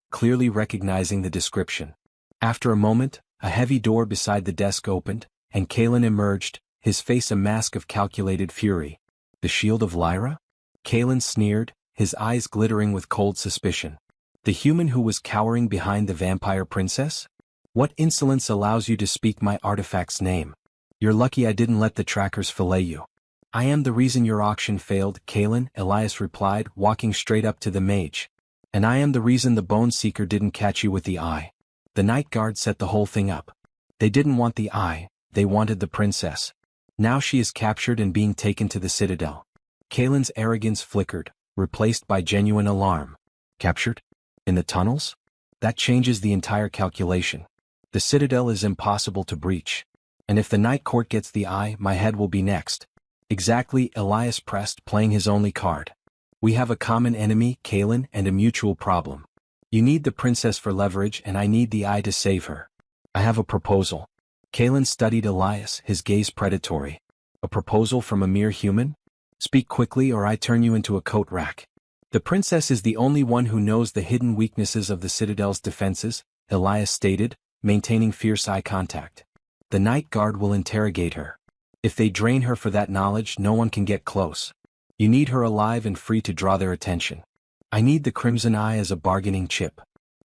clearly recognizing the description. After a moment, a heavy door beside the desk opened, and Kalen emerged, his face a mask of calculated fury. The shield of Lyra? Kalen sneered, his eyes glittering with cold suspicion. The human who was cowering behind the vampire princess? What insolence allows you to speak my artifact's name? You're lucky I didn't let the trackers fillet you. I am the reason your auction failed, Kalen, Elias replied, walking straight up to the mage. And I am the reason the Bone Seeker didn't catch you with the eye. The night guard set the whole thing up. They didn't want the eye, they wanted the princess. Now she is captured and being taken to the citadel. Kalen's arrogance flickered, replaced by genuine alarm. Captured? In the tunnels? That changes the entire calculation. The citadel is impossible to breach. And if the night court gets the eye, my head will be next. Exactly, Elias pressed, playing his only card. We have a common enemy, Kalen, and a mutual problem. You need the princess for leverage and I need the eye to save her. I have a proposal. Kalen studied Elias, his gaze predatory. A proposal from a mere human? Speak quickly or I turn you into a coat rack. The princess is the only one who knows the hidden weaknesses of the citadel's defenses, Elias stated, maintaining fierce eye contact. The night guard will interrogate her. If they drain her for that knowledge, no one can get close. You need her alive and free to draw their attention. I need the crimson eye as a bargaining chip.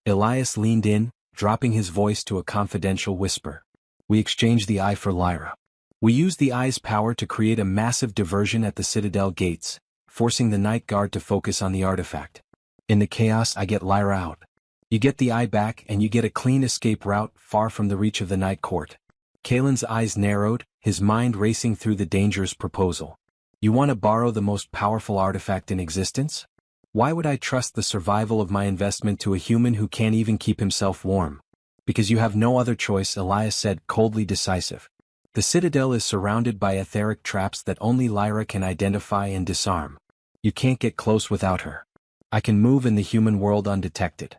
Elias leaned in, dropping his voice to a confidential whisper. We exchange the eye for Lyra. We use the eye's power to create a massive diversion at the citadel gates, forcing the night guard to focus on the artifact. In the chaos, I get Lyra out. You get the eye back and you get a clean escape route far from the reach of the night court. Kalen's eyes narrowed, his mind racing through the dangerous proposal. You want to borrow the most powerful artifact in existence? Why would I trust the survival of my investment to a human who can't even keep himself warm? Because you have no other choice, Elias said, coldly decisive. The citadel is surrounded by etheric traps that only Lyra can identify and disarm. You can't get close without her. I can move in the human world undetected.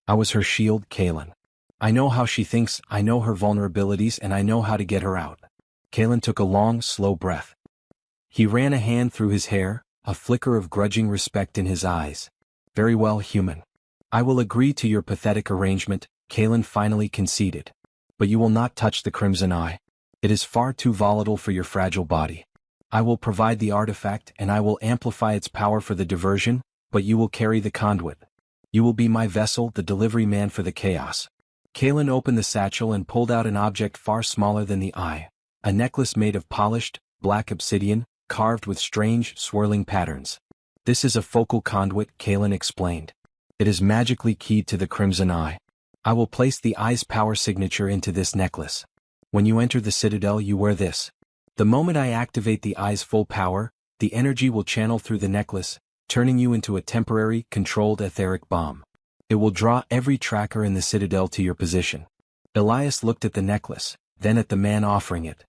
I was her shield, Kalen. I know how she thinks, I know her vulnerabilities, and I know how to get her out. Kalen took a long, slow breath. He ran a hand through his hair, a flicker of grudging respect in his eyes. Very well, human. I will agree to your pathetic arrangement, Kalen finally conceded. But you will not touch the crimson eye. It is far too volatile for your fragile body. I will provide the artifact and I will amplify its power for the diversion, but you will carry the conduit. You will be my vessel, the delivery man for the chaos. Kalen opened the satchel and pulled out an object far smaller than the eye. A necklace made of polished, black obsidian, carved with strange, swirling patterns. This is a focal conduit, Kalen explained. It is magically keyed to the crimson eye. I will place the eye's power signature into this necklace. When you enter the citadel, you wear this. The moment I activate the eye's full power, the energy will channel through the necklace, turning you into a temporary, controlled etheric bomb. It will draw every tracker in the citadel to your position. Elias looked at the necklace, then at the man offering it.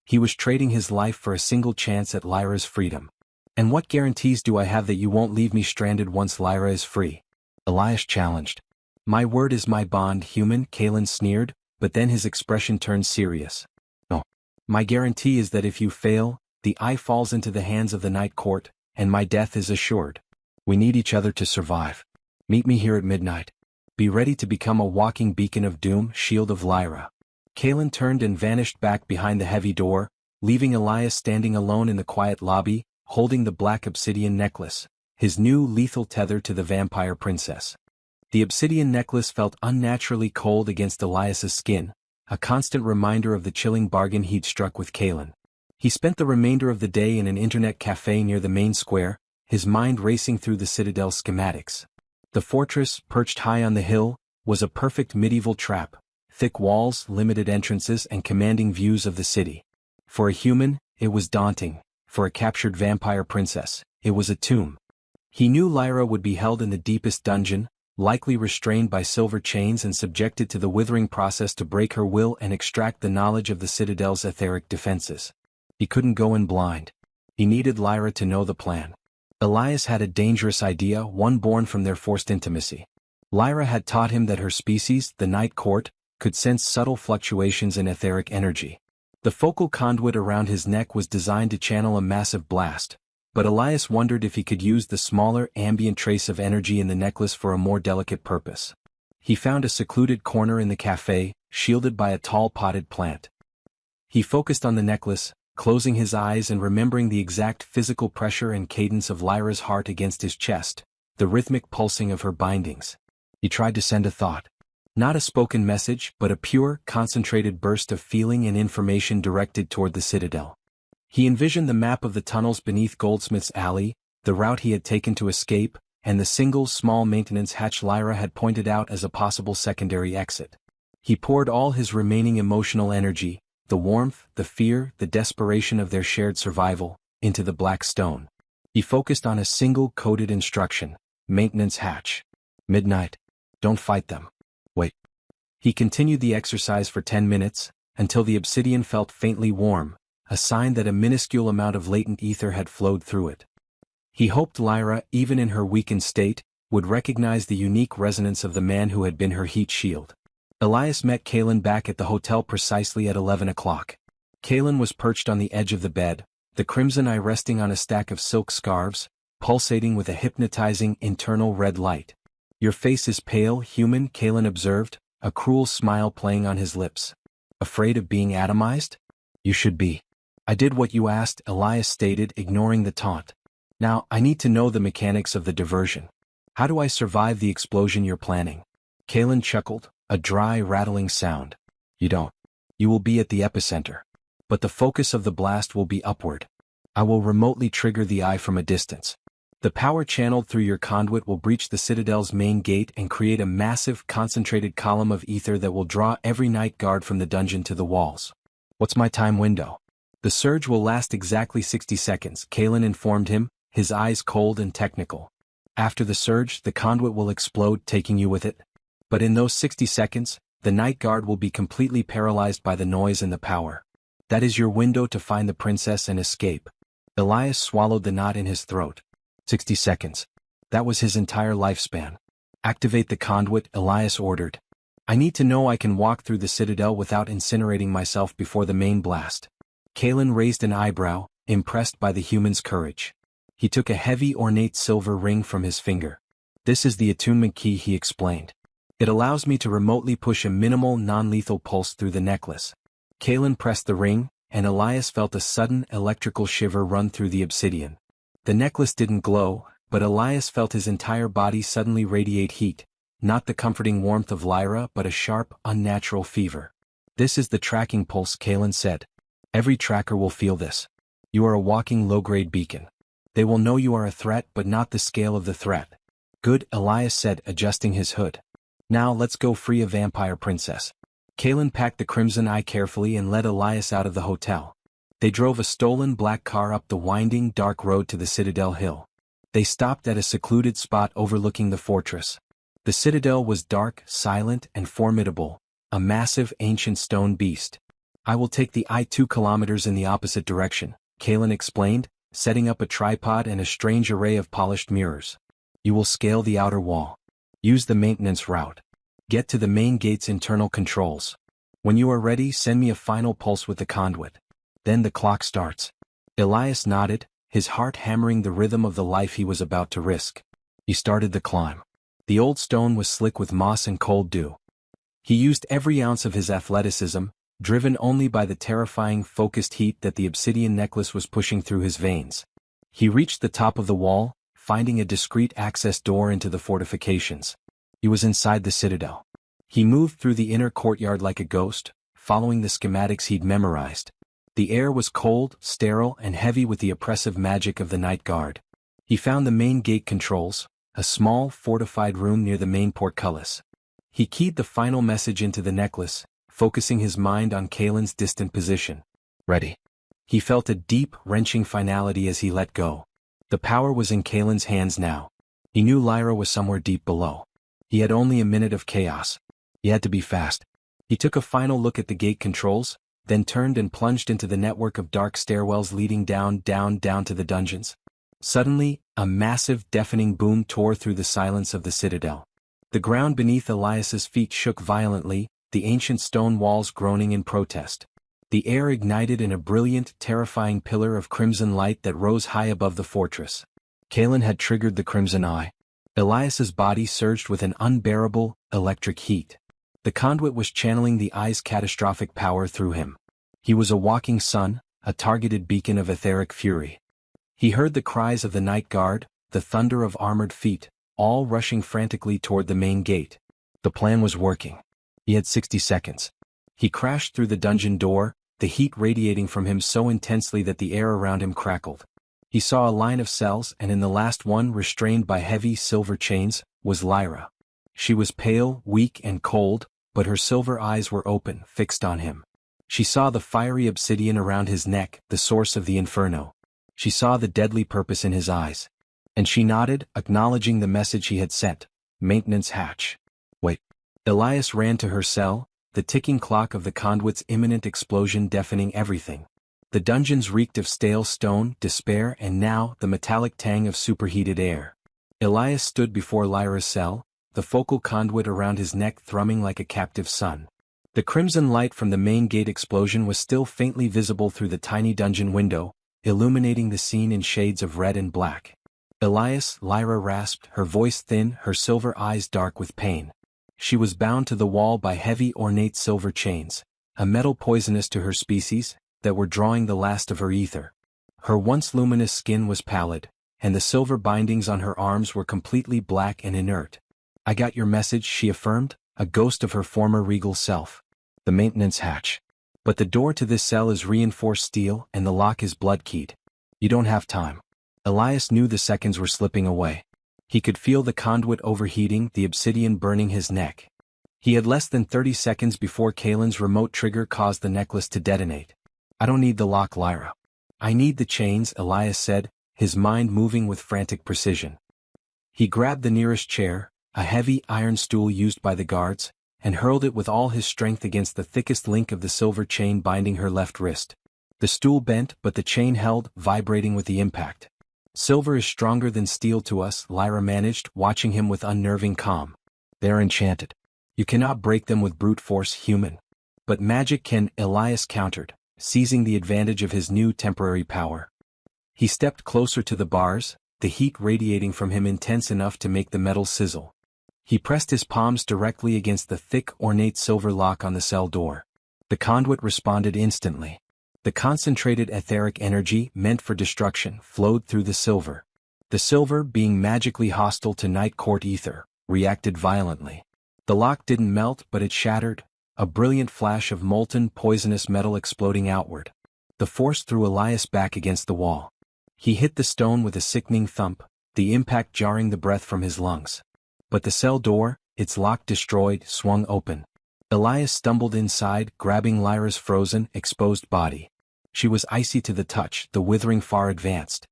He was trading his life for a single chance at Lyra's freedom. And what guarantees do I have that you won't leave me stranded once Lyra is free? Elias challenged. My word is my bond, human, Kalen sneered, but then his expression turned serious. No. My guarantee is that if you fail, the eye falls into the hands of the night court, and my death is assured. We need each other to survive. Meet me here at midnight. Be ready to become a walking beacon of doom, shield of Lyra. Kalen turned and vanished back behind the heavy door, leaving Elias standing alone in the quiet lobby, holding the black obsidian necklace, his new lethal tether to the vampire princess. The obsidian necklace felt unnaturally cold against Elias's skin, a constant reminder of the chilling bargain he'd struck with Kalen. He spent the remainder of the day in an internet cafe near the main square, his mind racing through the citadel schematics. The fortress, perched high on the hill, was a perfect medieval trap, thick walls, limited entrances, and commanding views of the city. For a human, it was daunting. For a captured vampire princess, it was a tomb. He knew Lyra would be held in the deepest dungeon, likely restrained by silver chains and subjected to the withering process to break her will and extract the knowledge of the citadel's etheric defenses. He couldn't go in blind. He needed Lyra to know the plan. Elias had a dangerous idea, one born from their forced intimacy. Lyra had taught him that her species, the Night Court, could sense subtle fluctuations in etheric energy. The focal conduit around his neck was designed to channel a massive blast, but Elias wondered if he could use the smaller ambient trace of energy in the necklace for a more delicate purpose. He found a secluded corner in the cafe, shielded by a tall potted plant. He focused on the necklace, closing his eyes and remembering the exact physical pressure and cadence of Lyra's heart against his chest, the rhythmic pulsing of her bindings. He tried to send a thought. Not a spoken message, but a pure, concentrated burst of feeling and information directed toward the citadel. He envisioned the map of the tunnels beneath Goldsmith's Alley, the route he had taken to escape, and the single small maintenance hatch Lyra had pointed out as a possible secondary exit. He poured all his remaining emotional energy, the warmth, the fear, the desperation of their shared survival, into the black stone. He focused on a single coded instruction: maintenance hatch. Midnight. Don't fight them. Wait. He continued the exercise for 10 minutes, until the obsidian felt faintly warm, a sign that a minuscule amount of latent ether had flowed through it. He hoped Lyra, even in her weakened state, would recognize the unique resonance of the man who had been her heat shield. Elias met Kaelin back at the hotel precisely at 11 o'clock. Kaelin was perched on the edge of the bed, the crimson eye resting on a stack of silk scarves, pulsating with a hypnotizing internal red light. Your face is pale, human, Kaelin observed, a cruel smile playing on his lips. Afraid of being atomized? You should be. I did what you asked, Elias stated, ignoring the taunt. Now, I need to know the mechanics of the diversion. How do I survive the explosion you're planning? Kaelin chuckled, a dry, rattling sound. You don't. You will be at the epicenter. But the focus of the blast will be upward. I will remotely trigger the eye from a distance. The power channeled through your conduit will breach the citadel's main gate and create a massive, concentrated column of ether that will draw every night guard from the dungeon to the walls. What's my time window? The surge will last exactly 60 seconds, Kaelin informed him, his eyes cold and technical. After the surge, the conduit will explode, taking you with it. But in those 60 seconds, the night guard will be completely paralyzed by the noise and the power. That is your window to find the princess and escape. Elias swallowed the knot in his throat. 60 seconds. That was his entire lifespan. Activate the conduit, Elias ordered. I need to know I can walk through the citadel without incinerating myself before the main blast. Kaelin raised an eyebrow, impressed by the human's courage. He took a heavy ornate silver ring from his finger. This is the attunement key, he explained. It allows me to remotely push a minimal non-lethal pulse through the necklace. Kaelin pressed the ring, and Elias felt a sudden electrical shiver run through the obsidian. The necklace didn't glow, but Elias felt his entire body suddenly radiate heat, not the comforting warmth of Lyra but a sharp, unnatural fever. This is the tracking pulse, Kaelin said. Every tracker will feel this. You are a walking low-grade beacon. They will know you are a threat but not the scale of the threat. Good, Elias said, adjusting his hood. Now let's go free a vampire princess. Kaelin packed the crimson eye carefully and led Elias out of the hotel. They drove a stolen black car up the winding, dark road to the Citadel Hill. They stopped at a secluded spot overlooking the fortress. The citadel was dark, silent, and formidable, a massive, ancient stone beast. I will take the eye 2 kilometers in the opposite direction, Kaelin explained, setting up a tripod and a strange array of polished mirrors. You will scale the outer wall. Use the maintenance route. Get to the main gate's internal controls. When you are ready, send me a final pulse with the conduit. Then the clock starts. Elias nodded, his heart hammering the rhythm of the life he was about to risk. He started the climb. The old stone was slick with moss and cold dew. He used every ounce of his athleticism, driven only by the terrifying, focused heat that the obsidian necklace was pushing through his veins. He reached the top of the wall, finding a discreet access door into the fortifications. He was inside the citadel. He moved through the inner courtyard like a ghost, following the schematics he'd memorized. The air was cold, sterile, and heavy with the oppressive magic of the night guard. He found the main gate controls, a small, fortified room near the main portcullis. He keyed the final message into the necklace, focusing his mind on Kaelin's distant position. Ready. He felt a deep, wrenching finality as he let go. The power was in Kaelin's hands now. He knew Lyra was somewhere deep below. He had only a minute of chaos. He had to be fast. He took a final look at the gate controls, then turned and plunged into the network of dark stairwells leading down to the dungeons. Suddenly, a massive, deafening boom tore through the silence of the citadel. The ground beneath Elias's feet shook violently, the ancient stone walls groaning in protest. The air ignited in a brilliant, terrifying pillar of crimson light that rose high above the fortress. Kaelin had triggered the crimson eye. Elias's body surged with an unbearable, electric heat. The conduit was channeling the eye's catastrophic power through him. He was a walking sun, a targeted beacon of etheric fury. He heard the cries of the night guard, the thunder of armored feet, all rushing frantically toward the main gate. The plan was working. He had 60 seconds. He crashed through the dungeon door, the heat radiating from him so intensely that the air around him crackled. He saw a line of cells, and in the last one, restrained by heavy silver chains, was Lyra. She was pale, weak and cold, but her silver eyes were open, fixed on him. She saw the fiery obsidian around his neck, the source of the inferno. She saw the deadly purpose in his eyes. And she nodded, acknowledging the message he had sent. Maintenance hatch. Wait. Elias ran to her cell, the ticking clock of the conduit's imminent explosion deafening everything. The dungeons reeked of stale stone, despair, and now the metallic tang of superheated air. Elias stood before Lyra's cell, the focal conduit around his neck thrumming like a captive sun. The crimson light from the main gate explosion was still faintly visible through the tiny dungeon window, illuminating the scene in shades of red and black. Elias, Lyra rasped, her voice thin, her silver eyes dark with pain. She was bound to the wall by heavy ornate silver chains, a metal poisonous to her species, that were drawing the last of her ether. Her once luminous skin was pallid, and the silver bindings on her arms were completely black and inert. I got your message, she affirmed, a ghost of her former regal self. The maintenance hatch. But the door to this cell is reinforced steel and the lock is blood-keyed. You don't have time. Elias knew the seconds were slipping away. He could feel the conduit overheating, the obsidian burning his neck. He had less than 30 seconds before Kalen's remote trigger caused the necklace to detonate. I don't need the lock, Lyra. I need the chains, Elias said, his mind moving with frantic precision. He grabbed the nearest chair, a heavy iron stool used by the guards, and hurled it with all his strength against the thickest link of the silver chain binding her left wrist. The stool bent, but the chain held, vibrating with the impact. Silver is stronger than steel to us, Lyra managed, watching him with unnerving calm. They're enchanted. You cannot break them with brute force, human. But magic can, Elias countered, seizing the advantage of his new temporary power. He stepped closer to the bars, the heat radiating from him intense enough to make the metal sizzle. He pressed his palms directly against the thick, ornate silver lock on the cell door. The conduit responded instantly. The concentrated etheric energy, meant for destruction, flowed through the silver. The silver, being magically hostile to night court ether, reacted violently. The lock didn't melt, but it shattered, a brilliant flash of molten, poisonous metal exploding outward. The force threw Elias back against the wall. He hit the stone with a sickening thump, the impact jarring the breath from his lungs. But the cell door, its lock destroyed, swung open. Elias stumbled inside, grabbing Lyra's frozen, exposed body. She was icy to the touch, the withering far advanced.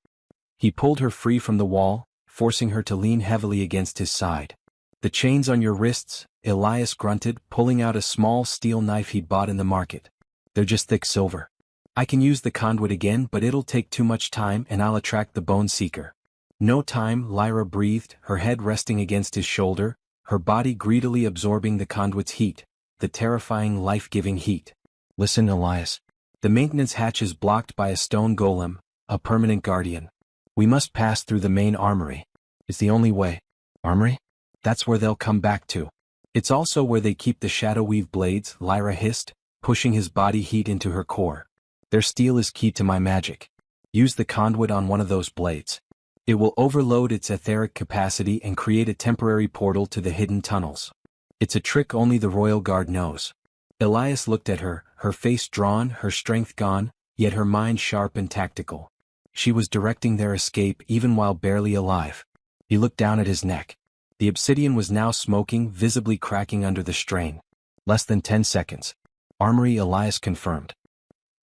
He pulled her free from the wall, forcing her to lean heavily against his side. The chains on your wrists, Elias grunted, pulling out a small steel knife he'd bought in the market. They're just thick silver. I can use the conduit again, but it'll take too much time and I'll attract the bone seeker. No time, Lyra breathed, her head resting against his shoulder, her body greedily absorbing the conduit's heat, the terrifying life-giving heat. Listen, Elias. The maintenance hatch is blocked by a stone golem, a permanent guardian. We must pass through the main armory. It's the only way. Armory? That's where they'll come back to. It's also where they keep the shadow weave blades, Lyra hissed, pushing his body heat into her core. Their steel is key to my magic. Use the conduit on one of those blades. It will overload its etheric capacity and create a temporary portal to the hidden tunnels. It's a trick only the Royal Guard knows. Elias looked at her, her face drawn, her strength gone, yet her mind sharp and tactical. She was directing their escape even while barely alive. He looked down at his neck. The obsidian was now smoking, visibly cracking under the strain. Less than 10 seconds. Armory, Elias confirmed.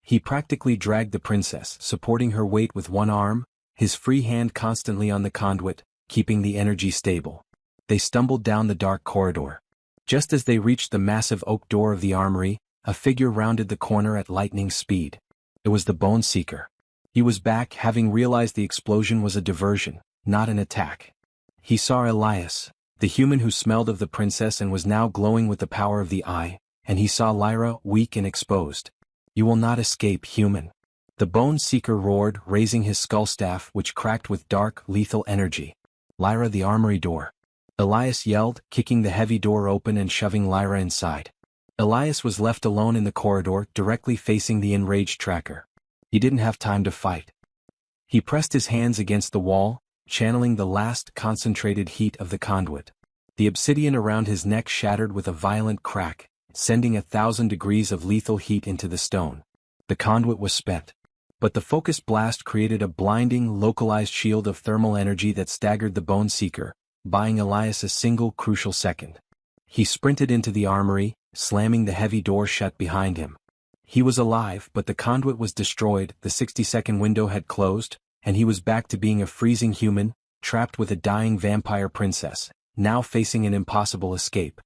He practically dragged the princess, supporting her weight with one arm, his free hand constantly on the conduit, keeping the energy stable. They stumbled down the dark corridor. Just as they reached the massive oak door of the armory, a figure rounded the corner at lightning speed. It was the Bone Seeker. He was back, having realized the explosion was a diversion, not an attack. He saw Elias, the human who smelled of the princess and was now glowing with the power of the eye, and he saw Lyra, weak and exposed. You will not escape, human. The Bone Seeker roared, raising his skull staff which cracked with dark, lethal energy. Lyra, the armory door. Elias yelled, kicking the heavy door open and shoving Lyra inside. Elias was left alone in the corridor, directly facing the enraged tracker. He didn't have time to fight. He pressed his hands against the wall, channeling the last concentrated heat of the conduit. The obsidian around his neck shattered with a violent crack, sending 1,000 degrees of lethal heat into the stone. The conduit was spent. But the focused blast created a blinding, localized shield of thermal energy that staggered the Bone Seeker, buying Elias a single crucial second. He sprinted into the armory, slamming the heavy door shut behind him. He was alive, but the conduit was destroyed, the 60-second window had closed, and he was back to being a freezing human, trapped with a dying vampire princess, now facing an impossible escape.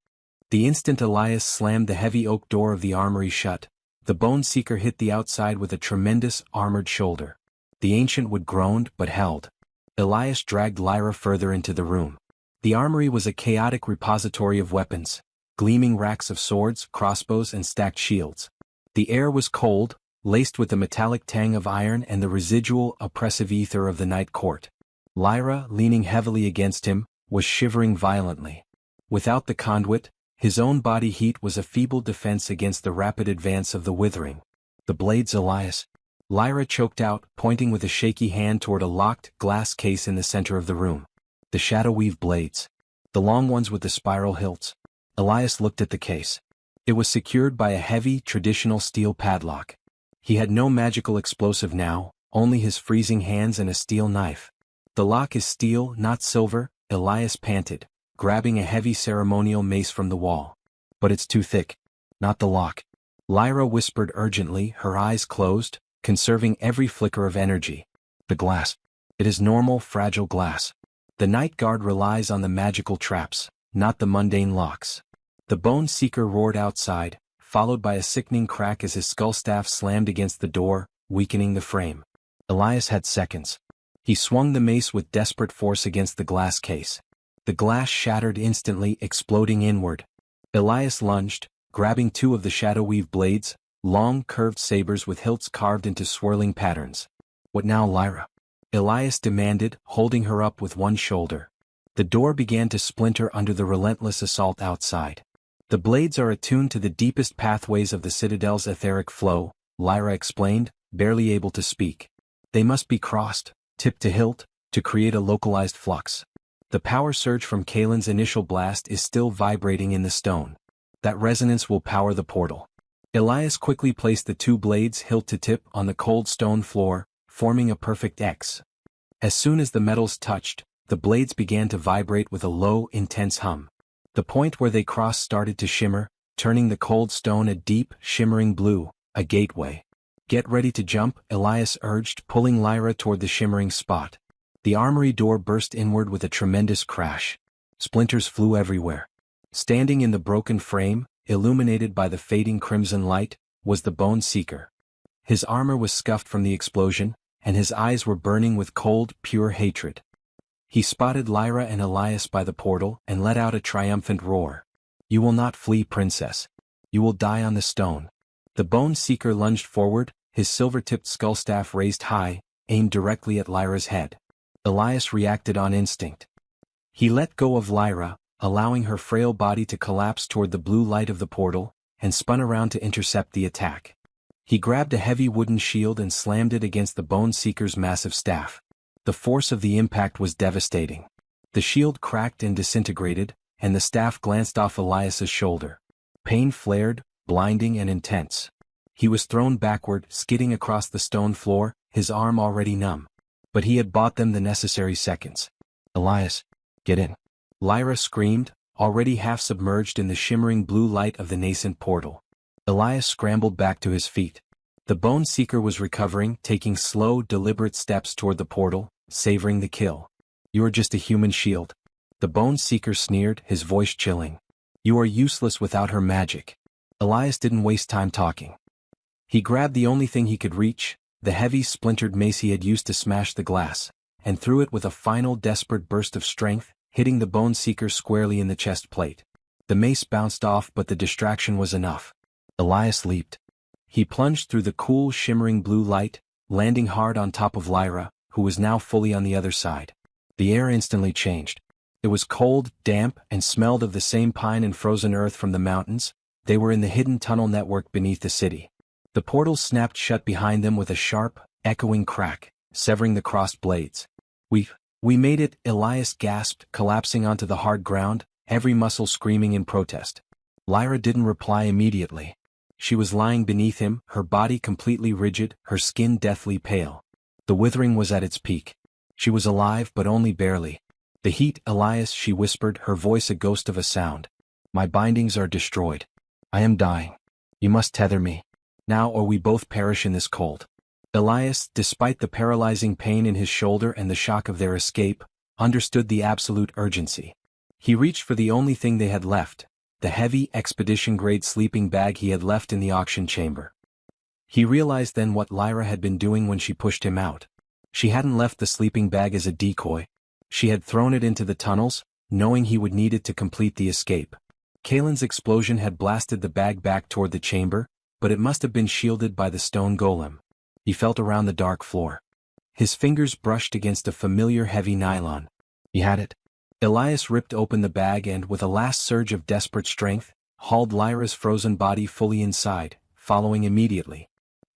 The instant Elias slammed the heavy oak door of the armory shut, the Bone Seeker hit the outside with a tremendous, armored shoulder. The ancient wood groaned but held. Elias dragged Lyra further into the room. The armory was a chaotic repository of weapons, gleaming racks of swords, crossbows, and stacked shields. The air was cold, laced with the metallic tang of iron and the residual, oppressive ether of the night court. Lyra, leaning heavily against him, was shivering violently. Without the conduit, his own body heat was a feeble defense against the rapid advance of the withering. The blades, Elias. Lyra choked out, pointing with a shaky hand toward a locked, glass case in the center of the room. The shadow-weave blades. The long ones with the spiral hilts. Elias looked at the case. It was secured by a heavy, traditional steel padlock. He had no magical explosive now, only his freezing hands and a steel knife. The lock is steel, not silver, Elias panted, grabbing a heavy ceremonial mace from the wall. But it's too thick. Not the lock. Lyra whispered urgently, her eyes closed, conserving every flicker of energy. The glass. It is normal, fragile glass. The night guard relies on the magical traps, not the mundane locks. The Bone Seeker roared outside, followed by a sickening crack as his skull staff slammed against the door, weakening the frame. Elias had seconds. He swung the mace with desperate force against the glass case. The glass shattered instantly, exploding inward. Elias lunged, grabbing two of the shadow-weave blades, long, curved sabers with hilts carved into swirling patterns. What now, Lyra? Elias demanded, holding her up with one shoulder. The door began to splinter under the relentless assault outside. The blades are attuned to the deepest pathways of the Citadel's etheric flow, Lyra explained, barely able to speak. They must be crossed, tip to hilt, to create a localized flux. The power surge from Kalen's initial blast is still vibrating in the stone. That resonance will power the portal. Elias quickly placed the two blades hilt to tip on the cold stone floor, forming a perfect X. As soon as the metals touched, the blades began to vibrate with a low, intense hum. The point where they crossed started to shimmer, turning the cold stone a deep, shimmering blue, a gateway. Get ready to jump, Elias urged, pulling Lyra toward the shimmering spot. The armory door burst inward with a tremendous crash. Splinters flew everywhere. Standing in the broken frame, illuminated by the fading crimson light, was the Bone Seeker. His armor was scuffed from the explosion, and his eyes were burning with cold, pure hatred. He spotted Lyra and Elias by the portal and let out a triumphant roar. You will not flee, princess. You will die on the stone. The Bone Seeker lunged forward, his silver-tipped skull staff raised high, aimed directly at Lyra's head. Elias reacted on instinct. He let go of Lyra, allowing her frail body to collapse toward the blue light of the portal, and spun around to intercept the attack. He grabbed a heavy wooden shield and slammed it against the Bone Seeker's massive staff. The force of the impact was devastating. The shield cracked and disintegrated, and the staff glanced off Elias's shoulder. Pain flared, blinding and intense. He was thrown backward, skidding across the stone floor, his arm already numb. But he had bought them the necessary seconds. Elias, get in. Lyra screamed, already half submerged in the shimmering blue light of the nascent portal. Elias scrambled back to his feet. The Bone Seeker was recovering, taking slow, deliberate steps toward the portal, savoring the kill. You are just a human shield. The Bone Seeker sneered, his voice chilling. You are useless without her magic. Elias didn't waste time talking. He grabbed the only thing he could reach, the heavy splintered mace he had used to smash the glass, and threw it with a final desperate burst of strength, hitting the Bone Seeker squarely in the chest plate. The mace bounced off, but the distraction was enough. Elias leaped. He plunged through the cool, shimmering blue light, landing hard on top of Lyra, who was now fully on the other side. The air instantly changed. It was cold, damp, and smelled of the same pine and frozen earth from the mountains. They were in the hidden tunnel network beneath the city. The portals snapped shut behind them with a sharp, echoing crack, severing the crossed blades. We made it, Elias gasped, collapsing onto the hard ground, every muscle screaming in protest. Lyra didn't reply immediately. She was lying beneath him, her body completely rigid, her skin deathly pale. The withering was at its peak. She was alive but only barely. The heat, Elias, she whispered, her voice a ghost of a sound. My bindings are destroyed. I am dying. You must tether me. Now or we both perish in this cold. Elias, despite the paralyzing pain in his shoulder and the shock of their escape, understood the absolute urgency. He reached for the only thing they had left, the heavy, expedition-grade sleeping bag he had left in the auction chamber. He realized then what Lyra had been doing when she pushed him out. She hadn't left the sleeping bag as a decoy. She had thrown it into the tunnels, knowing he would need it to complete the escape. Kalen's explosion had blasted the bag back toward the chamber, but it must have been shielded by the stone golem. He felt around the dark floor. His fingers brushed against a familiar heavy nylon. He had it. Elias ripped open the bag and, with a last surge of desperate strength, hauled Lyra's frozen body fully inside, following immediately.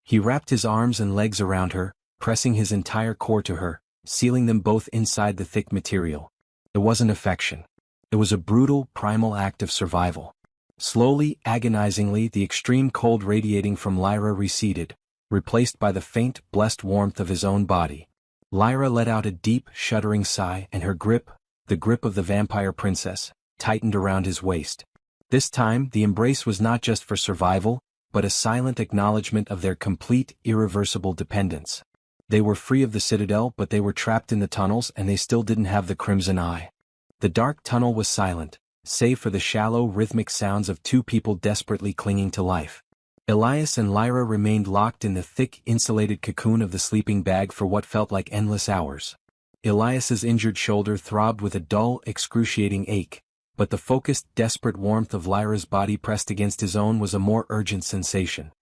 He wrapped his arms and legs around her, pressing his entire core to her, sealing them both inside the thick material. It wasn't affection. It was a brutal, primal act of survival. Slowly, agonizingly, the extreme cold radiating from Lyra receded, replaced by the faint, blessed warmth of his own body. Lyra let out a deep, shuddering sigh, and her grip, the grip of the vampire princess, tightened around his waist. This time, the embrace was not just for survival, but a silent acknowledgement of their complete, irreversible dependence. They were free of the citadel, but they were trapped in the tunnels and they still didn't have the crimson eye. The dark tunnel was silent, save for the shallow, rhythmic sounds of two people desperately clinging to life. Elias and Lyra remained locked in the thick, insulated cocoon of the sleeping bag for what felt like endless hours. Elias's injured shoulder throbbed with a dull, excruciating ache, but the focused, desperate warmth of Lyra's body pressed against his own was a more urgent sensation.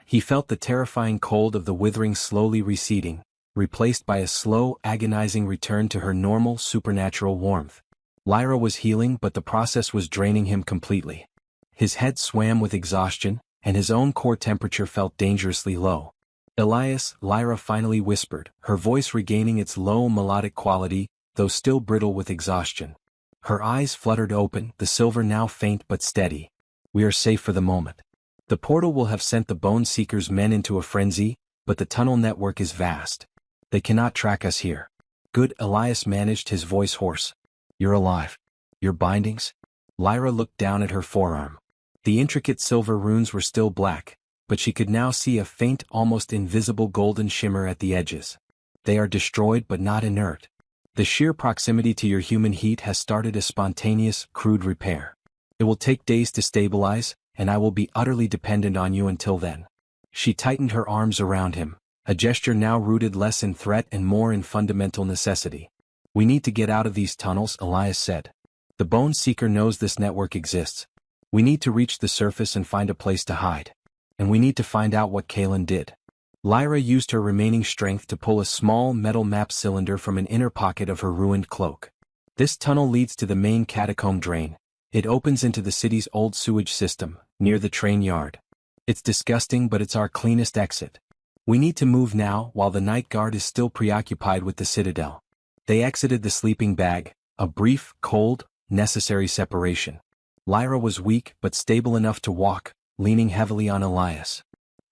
He felt the terrifying cold of the withering slowly receding, replaced by a slow, agonizing return to her normal, supernatural warmth. Lyra was healing, but the process was draining him completely. His head swam with exhaustion, and his own core temperature felt dangerously low. Elias, Lyra finally whispered, her voice regaining its low melodic quality, though still brittle with exhaustion. Her eyes fluttered open, the silver now faint but steady. We are safe for the moment. The portal will have sent the Bone Seeker's men into a frenzy, but the tunnel network is vast. They cannot track us here. Good, Elias managed, his voice hoarse. You're alive. Your bindings? Lyra looked down at her forearm. The intricate silver runes were still black, but she could now see a faint, almost invisible golden shimmer at the edges. They are destroyed but not inert. The sheer proximity to your human heat has started a spontaneous, crude repair. It will take days to stabilize, and I will be utterly dependent on you until then. She tightened her arms around him, a gesture now rooted less in threat and more in fundamental necessity. We need to get out of these tunnels, Elias said. The Bone Seeker knows this network exists. We need to reach the surface and find a place to hide. And we need to find out what Kalen did. Lyra used her remaining strength to pull a small metal map cylinder from an inner pocket of her ruined cloak. This tunnel leads to the main catacomb drain. It opens into the city's old sewage system, near the train yard. It's disgusting, but it's our cleanest exit. We need to move now while the night guard is still preoccupied with the citadel. They exited the sleeping bag, a brief, cold, necessary separation. Lyra was weak but stable enough to walk, leaning heavily on Elias.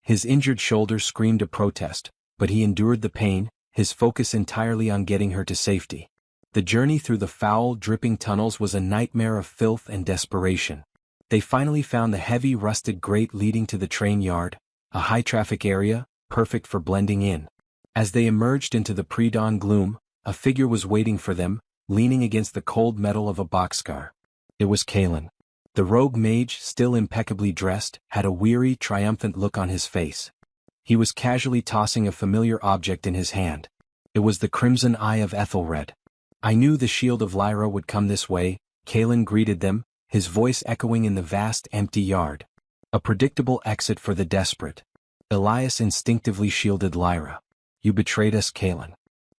His injured shoulder screamed a protest, but he endured the pain, his focus entirely on getting her to safety. The journey through the foul, dripping tunnels was a nightmare of filth and desperation. They finally found the heavy rusted grate leading to the train yard, a high-traffic area, perfect for blending in. As they emerged into the pre-dawn gloom, a figure was waiting for them, leaning against the cold metal of a boxcar. It was Kalen. The rogue mage, still impeccably dressed, had a weary, triumphant look on his face. He was casually tossing a familiar object in his hand. It was the crimson eye of Ethelred. I knew the shield of Lyra would come this way, Kalen greeted them, his voice echoing in the vast, empty yard. A predictable exit for the desperate. Elias instinctively shielded Lyra. You betrayed us, Kalen.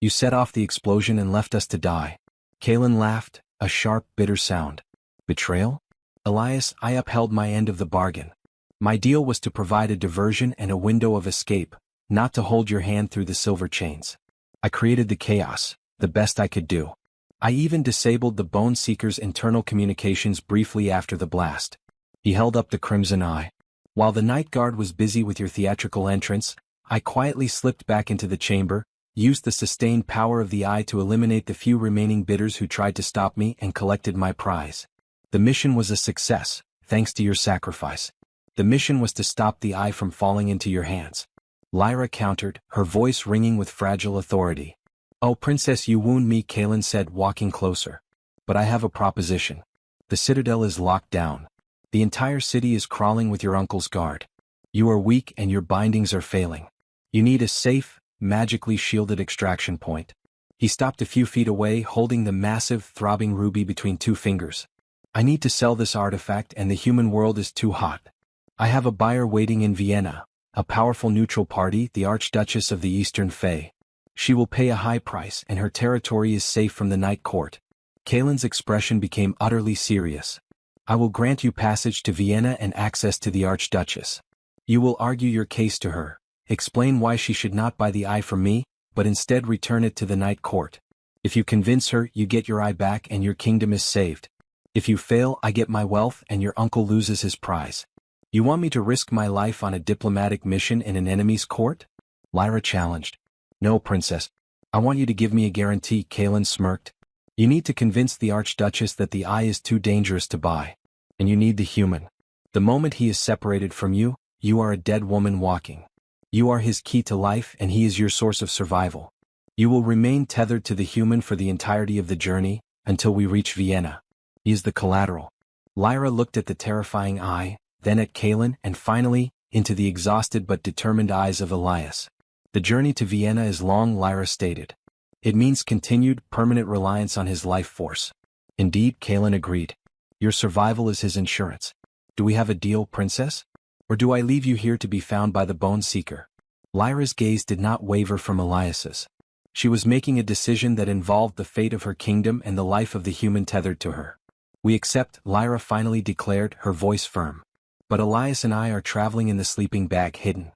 You set off the explosion and left us to die. Kaelin laughed, a sharp, bitter sound. Betrayal? Elias, I upheld my end of the bargain. My deal was to provide a diversion and a window of escape, not to hold your hand through the silver chains. I created the chaos, the best I could do. I even disabled the Bone Seeker's internal communications briefly after the blast. He held up the crimson eye. While the night guard was busy with your theatrical entrance, I quietly slipped back into the chamber, used the sustained power of the eye to eliminate the few remaining bidders who tried to stop me and collected my prize. The mission was a success, thanks to your sacrifice. The mission was to stop the eye from falling into your hands. Lyra countered, her voice ringing with fragile authority. Oh princess, you wound me, Kaelin said, walking closer. But I have a proposition. The citadel is locked down. The entire city is crawling with your uncle's guard. You are weak and your bindings are failing. You need a safe, magically shielded extraction point. He stopped a few feet away, holding the massive, throbbing ruby between two fingers. I need to sell this artifact and the human world is too hot. I have a buyer waiting in Vienna, a powerful neutral party, the Archduchess of the Eastern Fae. She will pay a high price and her territory is safe from the Night Court. Kaelin's expression became utterly serious. I will grant you passage to Vienna and access to the Archduchess. You will argue your case to her, explain why she should not buy the eye from me, but instead return it to the Night Court. If you convince her, you get your eye back and your kingdom is saved. If you fail, I get my wealth and your uncle loses his prize. You want me to risk my life on a diplomatic mission in an enemy's court? Lyra challenged. No, princess. I want you to give me a guarantee, Kaelin smirked. You need to convince the Archduchess that the eye is too dangerous to buy. And you need the human. The moment he is separated from you, you are a dead woman walking. You are his key to life and he is your source of survival. You will remain tethered to the human for the entirety of the journey, until we reach Vienna. He is the collateral. Lyra looked at the terrifying eye, then at Kaelin and finally, into the exhausted but determined eyes of Elias. The journey to Vienna is long, Lyra stated. It means continued, permanent reliance on his life force. Indeed, Kaelin agreed. Your survival is his insurance. Do we have a deal, princess? Or do I leave you here to be found by the Bone Seeker? Lyra's gaze did not waver from Elias's. She was making a decision that involved the fate of her kingdom and the life of the human tethered to her. We accept, Lyra finally declared, her voice firm. But Elias and I are traveling in the sleeping bag hidden.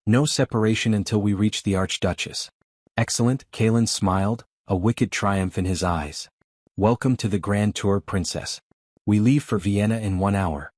No separation until we reach the Archduchess. Excellent, Kaelin smiled, a wicked triumph in his eyes. Welcome to the Grand Tour, princess. We leave for Vienna in 1 hour.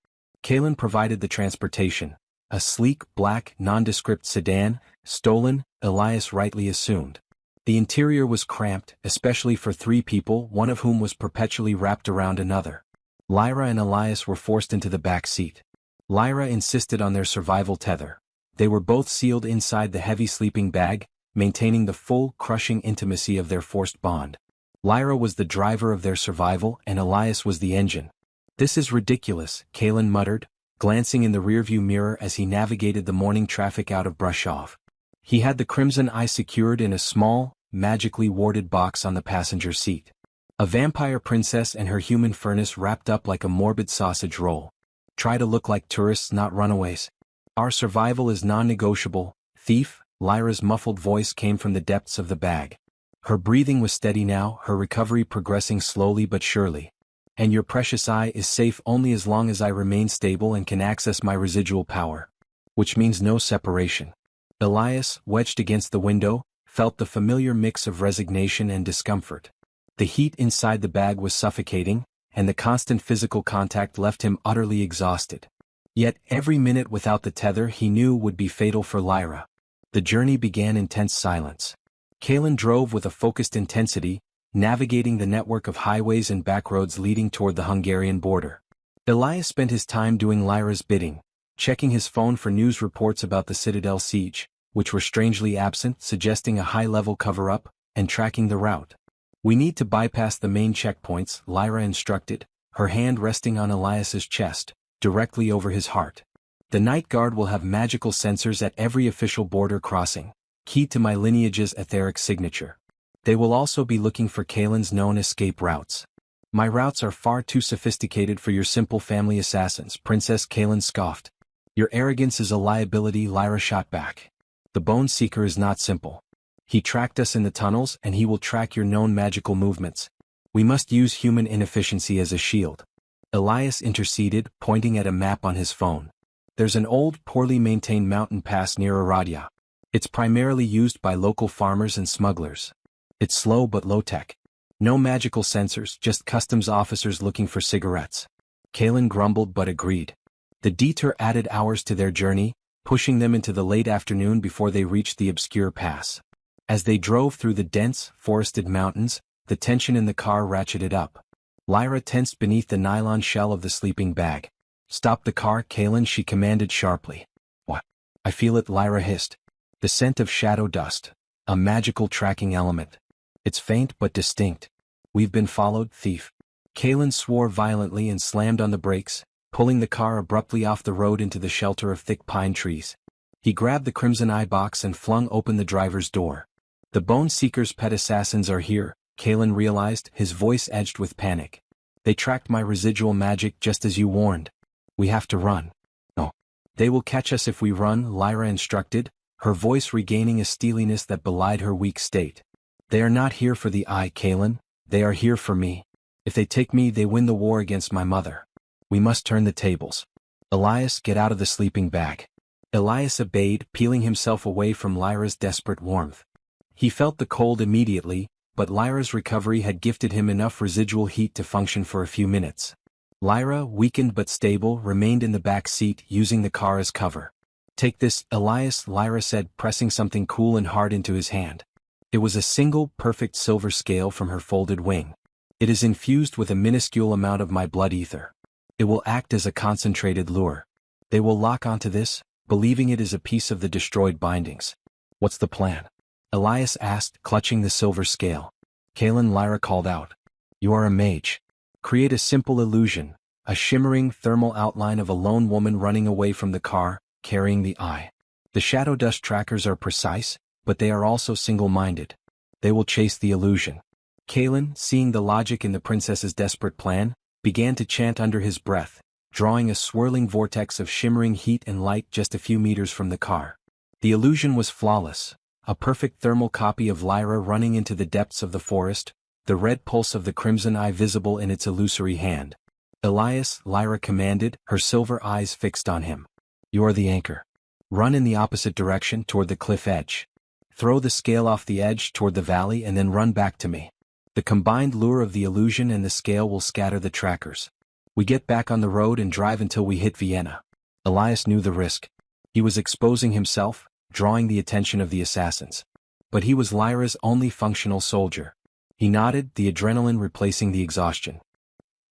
Kaelin provided the transportation, a sleek, black, nondescript sedan, stolen, Elias rightly assumed. The interior was cramped, especially for 3 people, one of whom was perpetually wrapped around another. Lyra and Elias were forced into the back seat. Lyra insisted on their survival tether. They were both sealed inside the heavy sleeping bag, maintaining the full, crushing intimacy of their forced bond. Lyra was the driver of their survival and Elias was the engine. This is ridiculous, Kaelin muttered, glancing in the rearview mirror as he navigated the morning traffic out of Brushov. He had the crimson eye secured in a small, magically warded box on the passenger seat. A vampire princess and her human furnace wrapped up like a morbid sausage roll. Try to look like tourists, not runaways. Our survival is non-negotiable, thief. Lyra's muffled voice came from the depths of the bag. Her breathing was steady now, her recovery progressing slowly but surely. And your precious eye is safe only as long as I remain stable and can access my residual power. Which means no separation. Elias, wedged against the window, felt the familiar mix of resignation and discomfort. The heat inside the bag was suffocating, and the constant physical contact left him utterly exhausted. Yet every minute without the tether he knew would be fatal for Lyra. The journey began in tense silence. Kaelin drove with a focused intensity, navigating the network of highways and backroads leading toward the Hungarian border. Elias spent his time doing Lyra's bidding, checking his phone for news reports about the Citadel siege, which were strangely absent, suggesting a high-level cover-up, and tracking the route. We need to bypass the main checkpoints, Lyra instructed, her hand resting on Elias's chest, directly over his heart. The Night Guard will have magical sensors at every official border crossing, keyed to my lineage's etheric signature. They will also be looking for Kaelin's known escape routes. My routes are far too sophisticated for your simple family assassins, Princess Kaelin scoffed. Your arrogance is a liability, Lyra shot back. The Bone Seeker is not simple. He tracked us in the tunnels and he will track your known magical movements. We must use human inefficiency as a shield. Elias interceded, pointing at a map on his phone. There's an old, poorly maintained mountain pass near Aradia. It's primarily used by local farmers and smugglers. It's slow but low-tech. No magical sensors, just customs officers looking for cigarettes. Kalen grumbled but agreed. The detour added hours to their journey, pushing them into the late afternoon before they reached the obscure pass. As they drove through the dense, forested mountains, the tension in the car ratcheted up. Lyra tensed beneath the nylon shell of the sleeping bag. "Stop the car, Kalen," she commanded sharply. "What?" "I feel it," Lyra hissed. "The scent of shadow dust. A magical tracking element. It's faint but distinct. We've been followed, thief." Kalen swore violently and slammed on the brakes, pulling the car abruptly off the road into the shelter of thick pine trees. He grabbed the Crimson Eye box and flung open the driver's door. "The Bone Seeker's pet assassins are here," Kalen realized, his voice edged with panic. "They tracked my residual magic just as you warned. We have to run." "No. They will catch us if we run," Lyra instructed, her voice regaining a steeliness that belied her weak state. "They are not here for the Eye, Kalen. They are here for me. If they take me, they win the war against my mother. We must turn the tables. Elias, get out of the sleeping bag." Elias obeyed, peeling himself away from Lyra's desperate warmth. He felt the cold immediately, but Lyra's recovery had gifted him enough residual heat to function for a few minutes. Lyra, weakened but stable, remained in the back seat, using the car as cover. "Take this, Elias," Lyra said, pressing something cool and hard into his hand. It was a single, perfect silver scale from her folded wing. "It is infused with a minuscule amount of my blood ether. It will act as a concentrated lure. They will lock onto this, believing it is a piece of the destroyed bindings." "What's the plan?" Elias asked, clutching the silver scale. "Kalen," Lyra called out. "You are a mage. Create a simple illusion, a shimmering thermal outline of a lone woman running away from the car, carrying the Eye. The shadow dust trackers are precise, but they are also single-minded. They will chase the illusion." Kalen, seeing the logic in the princess's desperate plan, began to chant under his breath, drawing a swirling vortex of shimmering heat and light just a few meters from the car. The illusion was flawless, a perfect thermal copy of Lyra running into the depths of the forest, the red pulse of the Crimson Eye visible in its illusory hand. "Elias," Lyra commanded, her silver eyes fixed on him. "You are the anchor. Run in the opposite direction toward the cliff edge. Throw the scale off the edge toward the valley and then run back to me. The combined lure of the illusion and the scale will scatter the trackers. We get back on the road and drive until we hit Vienna." Elias knew the risk. He was exposing himself, drawing the attention of the assassins. But he was Lyra's only functional soldier. He nodded, the adrenaline replacing the exhaustion.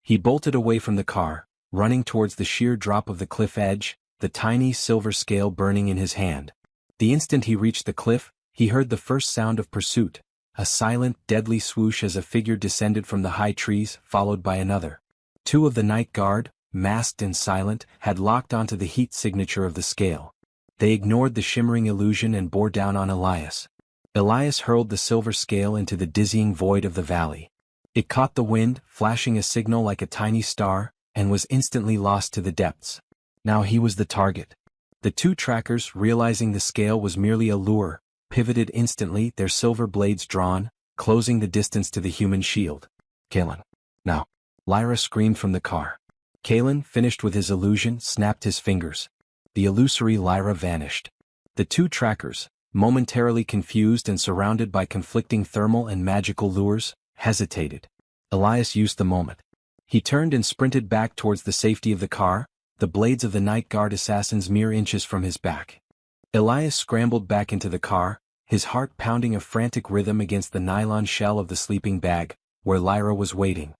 He bolted away from the car, running towards the sheer drop of the cliff edge, the tiny silver scale burning in his hand. The instant he reached the cliff, he heard the first sound of pursuit, a silent, deadly swoosh as a figure descended from the high trees, followed by another. Two of the night guard, masked and silent, had locked onto the heat signature of the scale. They ignored the shimmering illusion and bore down on Elias. Elias hurled the silver scale into the dizzying void of the valley. It caught the wind, flashing a signal like a tiny star, and was instantly lost to the depths. Now he was the target. The two trackers, realizing the scale was merely a lure, pivoted instantly, their silver blades drawn, closing the distance to the human shield. "Kalen. Now." Lyra screamed from the car. Kalen, finished with his illusion, snapped his fingers. The illusory Lyra vanished. The two trackers, momentarily confused and surrounded by conflicting thermal and magical lures, hesitated. Elias used the moment. He turned and sprinted back towards the safety of the car, the blades of the night guard assassins mere inches from his back. Elias scrambled back into the car, his heart pounding a frantic rhythm against the nylon shell of the sleeping bag, where Lyra was waiting.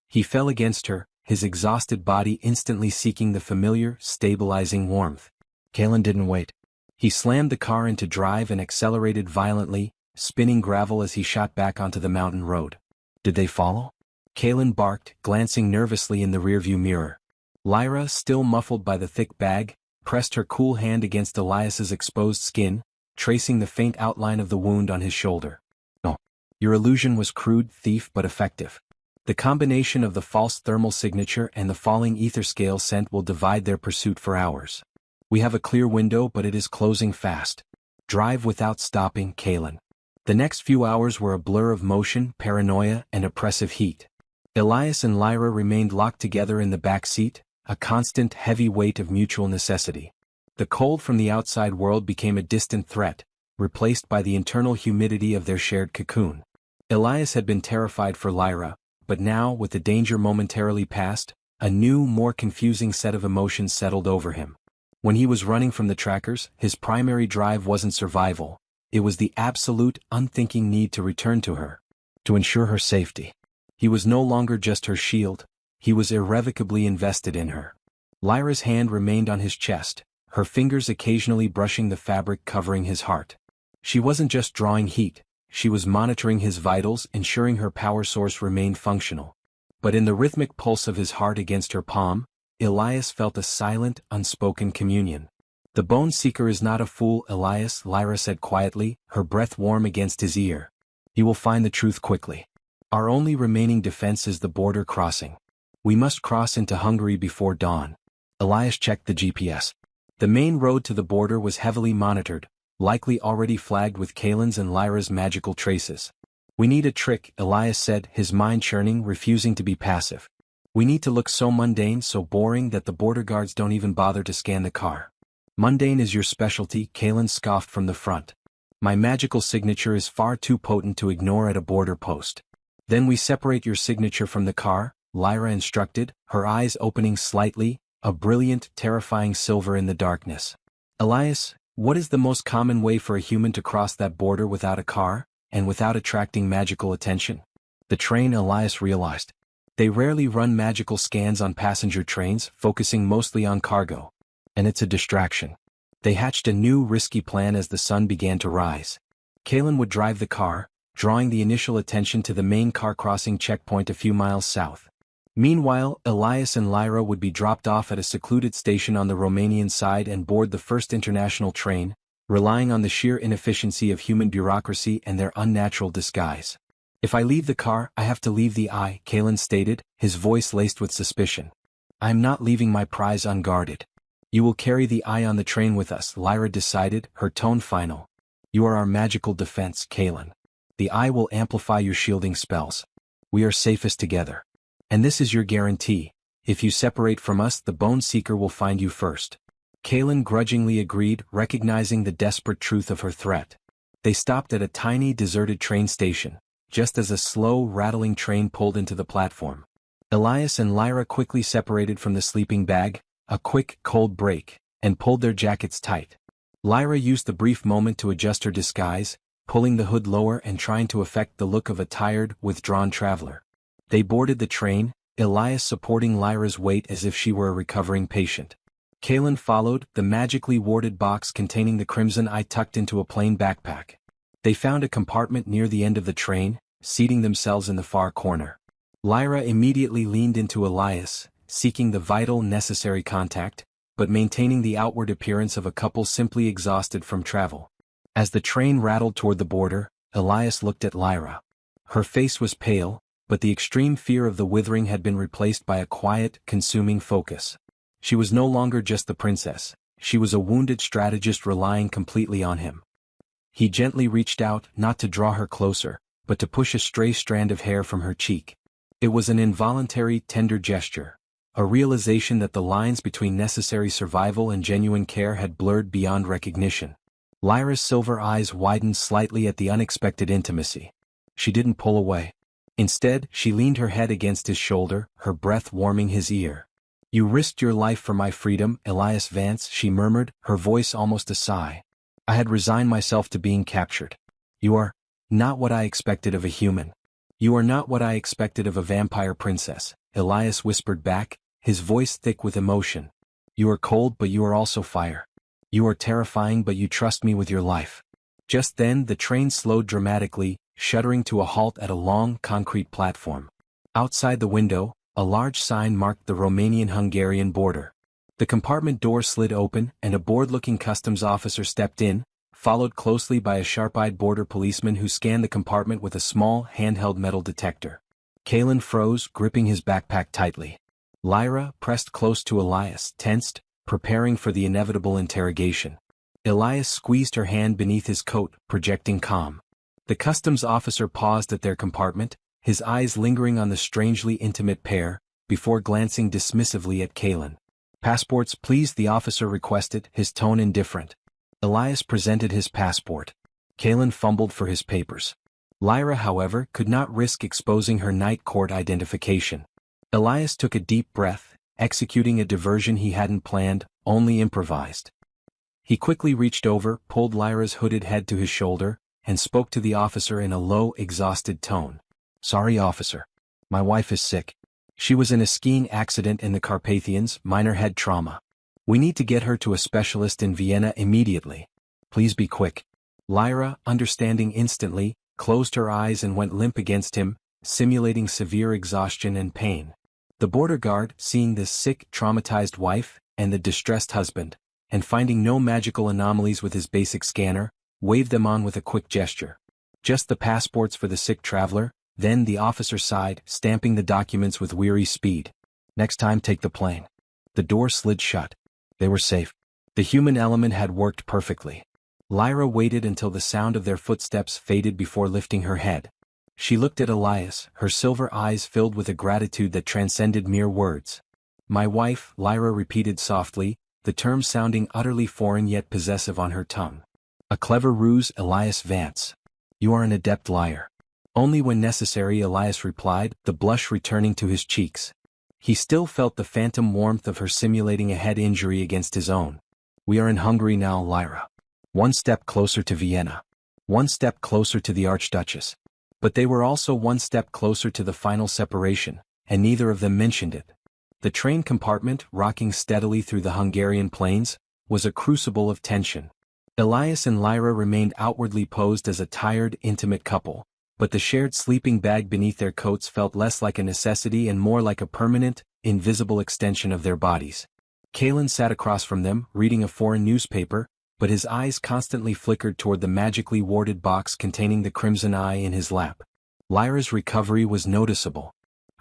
He fell against her, his exhausted body instantly seeking the familiar, stabilizing warmth. Kalen didn't wait. He slammed the car into drive and accelerated violently, spinning gravel as he shot back onto the mountain road. Did they follow? Kalen barked, glancing nervously in the rearview mirror. Lyra, still muffled by the thick bag, pressed her cool hand against Elias's exposed skin, tracing the faint outline of the wound on his shoulder. "No. Your illusion was crude, thief, but effective. The combination of the false thermal signature and the falling ether scale scent will divide their pursuit for hours. We have a clear window, but it is closing fast. Drive without stopping, Kalen." The next few hours were a blur of motion, paranoia, and oppressive heat. Elias and Lyra remained locked together in the back seat, a constant heavy weight of mutual necessity. The cold from the outside world became a distant threat, replaced by the internal humidity of their shared cocoon. Elias had been terrified for Lyra, but now, with the danger momentarily past, a new, more confusing set of emotions settled over him. When he was running from the trackers, his primary drive wasn't survival. It was the absolute, unthinking need to return to her, to ensure her safety. He was no longer just her shield, he was irrevocably invested in her. Lyra's hand remained on his chest, her fingers occasionally brushing the fabric covering his heart. She wasn't just drawing heat, she was monitoring his vitals, ensuring her power source remained functional. But in the rhythmic pulse of his heart against her palm, Elias felt a silent, unspoken communion. "The Bone Seeker is not a fool, Elias," Lyra said quietly, her breath warm against his ear. "You will find the truth quickly. Our only remaining defense is the border crossing. We must cross into Hungary before dawn." Elias checked the GPS. The main road to the border was heavily monitored, likely already flagged with Kalen's and Lyra's magical traces. "We need a trick," Elias said, his mind churning, refusing to be passive. "We need to look so mundane, so boring that the border guards don't even bother to scan the car." "Mundane is your specialty," Kalen scoffed from the front. "My magical signature is far too potent to ignore at a border post." "Then we separate your signature from the car," Lyra instructed, her eyes opening slightly, a brilliant, terrifying silver in the darkness. "Elias, what is the most common way for a human to cross that border without a car, and without attracting magical attention?" "The train," Elias realized. "They rarely run magical scans on passenger trains, focusing mostly on cargo. And it's a distraction." They hatched a new, risky plan as the sun began to rise. Kalen would drive the car, drawing the initial attention to the main car crossing checkpoint a few miles south. Meanwhile, Elias and Lyra would be dropped off at a secluded station on the Romanian side and board the first international train, relying on the sheer inefficiency of human bureaucracy and their unnatural disguise. "If I leave the car, I have to leave the eye," Kalen stated, his voice laced with suspicion. "I am not leaving my prize unguarded." "You will carry the eye on the train with us," Lyra decided, her tone final. "You are our magical defense, Kalen. The eye will amplify your shielding spells. We are safest together. And this is your guarantee: if you separate from us, the Bone Seeker will find you first." Kalen grudgingly agreed, recognizing the desperate truth of her threat. They stopped at a tiny, deserted train station, just as a slow, rattling train pulled into the platform. Elias and Lyra quickly separated from the sleeping bag, a quick, cold break, and pulled their jackets tight. Lyra used the brief moment to adjust her disguise, pulling the hood lower and trying to affect the look of a tired, withdrawn traveler. They boarded the train, Elias supporting Lyra's weight as if she were a recovering patient. Kalen followed, the magically warded box containing the crimson eye tucked into a plain backpack. They found a compartment near the end of the train, seating themselves in the far corner. Lyra immediately leaned into Elias, seeking the vital, necessary contact, but maintaining the outward appearance of a couple simply exhausted from travel. As the train rattled toward the border, Elias looked at Lyra. Her face was pale, but the extreme fear of the withering had been replaced by a quiet, consuming focus. She was no longer just the princess, she was a wounded strategist relying completely on him. He gently reached out, not to draw her closer, but to push a stray strand of hair from her cheek. It was an involuntary, tender gesture, a realization that the lines between necessary survival and genuine care had blurred beyond recognition. Lyra's silver eyes widened slightly at the unexpected intimacy. She didn't pull away. Instead, she leaned her head against his shoulder, her breath warming his ear. "You risked your life for my freedom, Elias Vance," she murmured, her voice almost a sigh. "I had resigned myself to being captured. You are not what I expected of a human. You are not what I expected of a vampire princess," Elias whispered back, his voice thick with emotion. "You are cold, but you are also fire. You are terrifying, but you trust me with your life." Just then the train slowed dramatically, shuddering to a halt at a long, concrete platform. Outside the window, a large sign marked the Romanian-Hungarian border. The compartment door slid open, and a bored-looking customs officer stepped in, followed closely by a sharp-eyed border policeman who scanned the compartment with a small, handheld metal detector. Kalen froze, gripping his backpack tightly. Lyra pressed close to Elias, tensed, preparing for the inevitable interrogation. Elias squeezed her hand beneath his coat, projecting calm. The customs officer paused at their compartment, his eyes lingering on the strangely intimate pair, before glancing dismissively at Kaylin. "Passports, please," the officer requested, his tone indifferent. Elias presented his passport. Kaylin fumbled for his papers. Lyra, however, could not risk exposing her night court identification. Elias took a deep breath, executing a diversion he hadn't planned, only improvised. He quickly reached over, pulled Lyra's hooded head to his shoulder, and spoke to the officer in a low, exhausted tone. "Sorry, officer. My wife is sick. She was in a skiing accident in the Carpathians, minor head trauma. We need to get her to a specialist in Vienna immediately. Please be quick." Lyra, understanding instantly, closed her eyes and went limp against him, simulating severe exhaustion and pain. The border guard, seeing this sick, traumatized wife, and the distressed husband, and finding no magical anomalies with his basic scanner, waved them on with a quick gesture. "Just the passports for the sick traveler?" Then the officer sighed, stamping the documents with weary speed. "Next time take the plane." The door slid shut. They were safe. The human element had worked perfectly. Lyra waited until the sound of their footsteps faded before lifting her head. She looked at Elias, her silver eyes filled with a gratitude that transcended mere words. "My wife," Lyra repeated softly, the term sounding utterly foreign yet possessive on her tongue. "A clever ruse, Elias Vance. You are an adept liar." "Only when necessary," Elias replied, the blush returning to his cheeks. He still felt the phantom warmth of her simulating a head injury against his own. "We are in Hungary now, Lyra. One step closer to Vienna. One step closer to the Archduchess." But they were also one step closer to the final separation, and neither of them mentioned it. The train compartment, rocking steadily through the Hungarian plains, was a crucible of tension. Elias and Lyra remained outwardly posed as a tired, intimate couple, but the shared sleeping bag beneath their coats felt less like a necessity and more like a permanent, invisible extension of their bodies. Kaylin sat across from them, reading a foreign newspaper, but his eyes constantly flickered toward the magically warded box containing the crimson eye in his lap. Lyra's recovery was noticeable.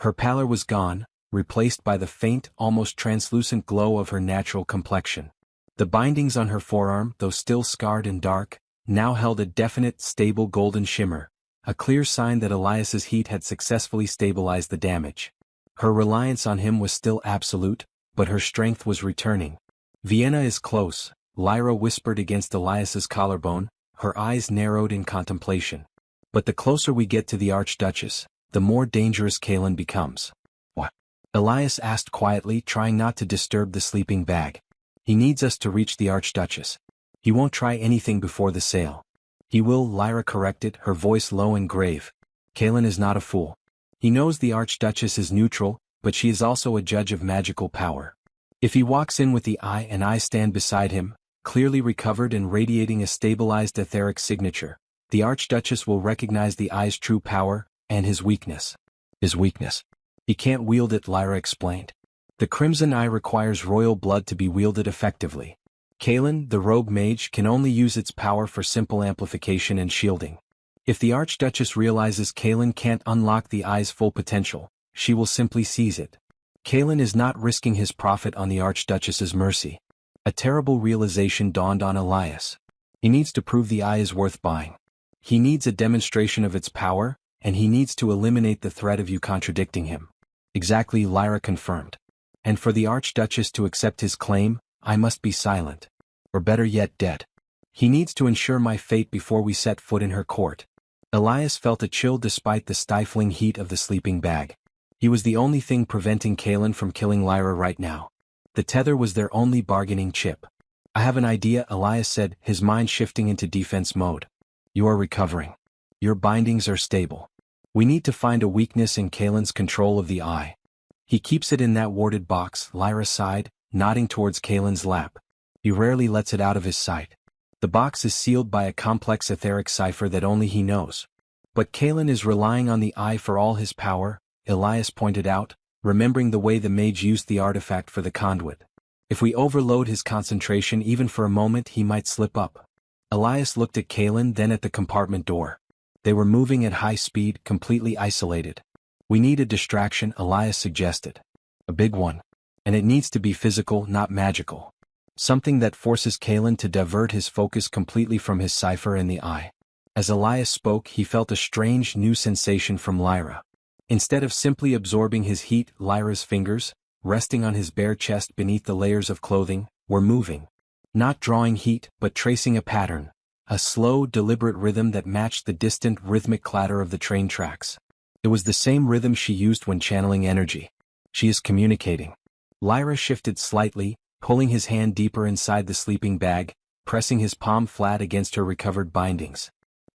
Her pallor was gone, replaced by the faint, almost translucent glow of her natural complexion. The bindings on her forearm, though still scarred and dark, now held a definite, stable golden shimmer, a clear sign that Elias's heat had successfully stabilized the damage. Her reliance on him was still absolute, but her strength was returning. "Vienna is close," Lyra whispered against Elias's collarbone, her eyes narrowed in contemplation. "But the closer we get to the Archduchess, the more dangerous Kaylin becomes." "What?" Elias asked quietly, trying not to disturb the sleeping bag. "He needs us to reach the Archduchess. He won't try anything before the sale." "He will," Lyra corrected, her voice low and grave. "Kaylin is not a fool. He knows the Archduchess is neutral, but she is also a judge of magical power. If he walks in with the eye and I stand beside him, clearly recovered and radiating a stabilized etheric signature, the Archduchess will recognize the eye's true power, and his weakness." "His weakness?" "He can't wield it," Lyra explained. "The Crimson Eye requires royal blood to be wielded effectively. Kaylin, the rogue mage, can only use its power for simple amplification and shielding. If the Archduchess realizes Kaylin can't unlock the eye's full potential, she will simply seize it. Kaylin is not risking his profit on the Archduchess's mercy." A terrible realization dawned on Elias. He needs to prove the eye is worth buying. He needs a demonstration of its power, and he needs to eliminate the threat of you contradicting him. "Exactly," Lyra confirmed. "And for the Archduchess to accept his claim, I must be silent. Or better yet, dead. He needs to ensure my fate before we set foot in her court." Elias felt a chill despite the stifling heat of the sleeping bag. He was the only thing preventing Kaylin from killing Lyra right now. The tether was their only bargaining chip. "I have an idea," Elias said, his mind shifting into defense mode. "You are recovering. Your bindings are stable. We need to find a weakness in Kaylin's control of the eye. He keeps it in that warded box," Lyra sighed, nodding towards Kaylin's lap. "He rarely lets it out of his sight. The box is sealed by a complex etheric cipher that only he knows." "But Kaylin is relying on the eye for all his power," Elias pointed out, remembering the way the mage used the artifact for the conduit. "If we overload his concentration even for a moment, he might slip up." Elias looked at Kaylin, then at the compartment door. They were moving at high speed, completely isolated. "We need a distraction," Elias suggested. "A big one. And it needs to be physical, not magical. Something that forces Kaylin to divert his focus completely from his cipher and the eye." As Elias spoke, he felt a strange new sensation from Lyra. Instead of simply absorbing his heat, Lyra's fingers, resting on his bare chest beneath the layers of clothing, were moving. Not drawing heat, but tracing a pattern. A slow, deliberate rhythm that matched the distant, rhythmic clatter of the train tracks. It was the same rhythm she used when channeling energy. She is communicating. Lyra shifted slightly, pulling his hand deeper inside the sleeping bag, pressing his palm flat against her recovered bindings.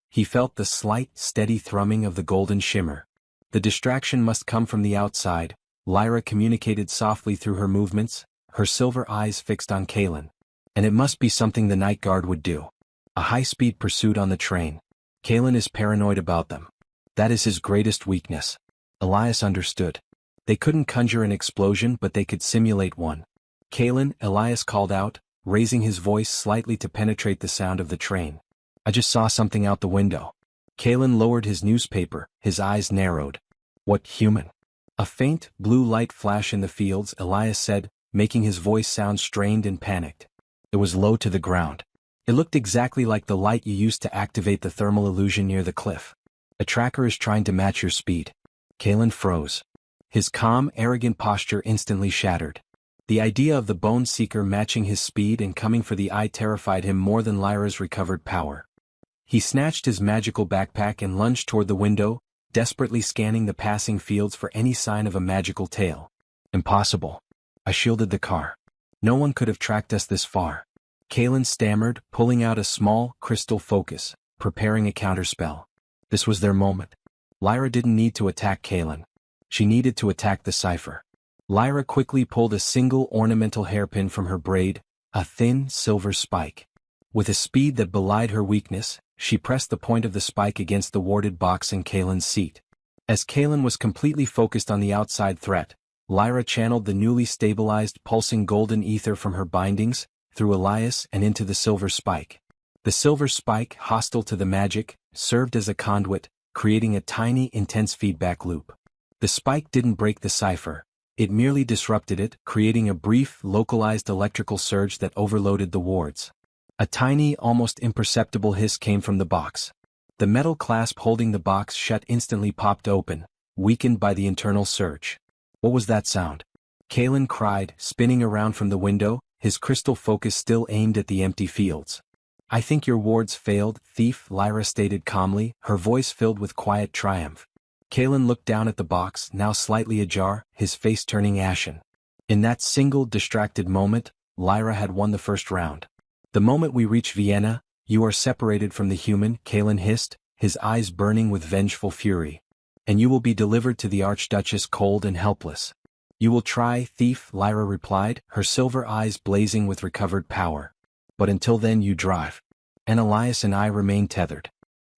He felt the slight, steady thrumming of the golden shimmer. The distraction must come from the outside. Lyra communicated softly through her movements, her silver eyes fixed on Kalen. And it must be something the night guard would do. A high-speed pursuit on the train. Kalen is paranoid about them. That is his greatest weakness. Elias understood. They couldn't conjure an explosion, but they could simulate one. Kalen, Elias called out, raising his voice slightly to penetrate the sound of the train. I just saw something out the window. Kalen lowered his newspaper, his eyes narrowed. What human? A faint, blue light flash in the fields, Elias said, making his voice sound strained and panicked. It was low to the ground. It looked exactly like the light you used to activate the thermal illusion near the cliff. A tracker is trying to match your speed. Kalen froze. His calm, arrogant posture instantly shattered. The idea of the Bone Seeker matching his speed and coming for the eye terrified him more than Lyra's recovered power. He snatched his magical backpack and lunged toward the window, desperately scanning the passing fields for any sign of a magical tail. Impossible. I shielded the car. No one could have tracked us this far. Kalen stammered, pulling out a small, crystal focus, preparing a counterspell. This was their moment. Lyra didn't need to attack Kalen. She needed to attack the cipher. Lyra quickly pulled a single ornamental hairpin from her braid, a thin, silver spike. With a speed that belied her weakness, she pressed the point of the spike against the warded box in Kalen's seat. As Kalen was completely focused on the outside threat, Lyra channeled the newly stabilized pulsing golden ether from her bindings, through Elias and into the silver spike. The silver spike, hostile to the magic, served as a conduit, creating a tiny, intense feedback loop. The spike didn't break the cipher. It merely disrupted it, creating a brief, localized electrical surge that overloaded the wards. A tiny, almost imperceptible hiss came from the box. The metal clasp holding the box shut instantly popped open, weakened by the internal surge. What was that sound? Kalen cried, spinning around from the window, his crystal focus still aimed at the empty fields. I think your wards failed, thief, Lyra stated calmly, her voice filled with quiet triumph. Kalen looked down at the box, now slightly ajar, his face turning ashen. In that single, distracted moment, Lyra had won the first round. The moment we reach Vienna, you are separated from the human, Kalen hissed, his eyes burning with vengeful fury. And you will be delivered to the Archduchess cold and helpless. You will try, thief, Lyra replied, her silver eyes blazing with recovered power. But until then you drive. And Elias and I remain tethered.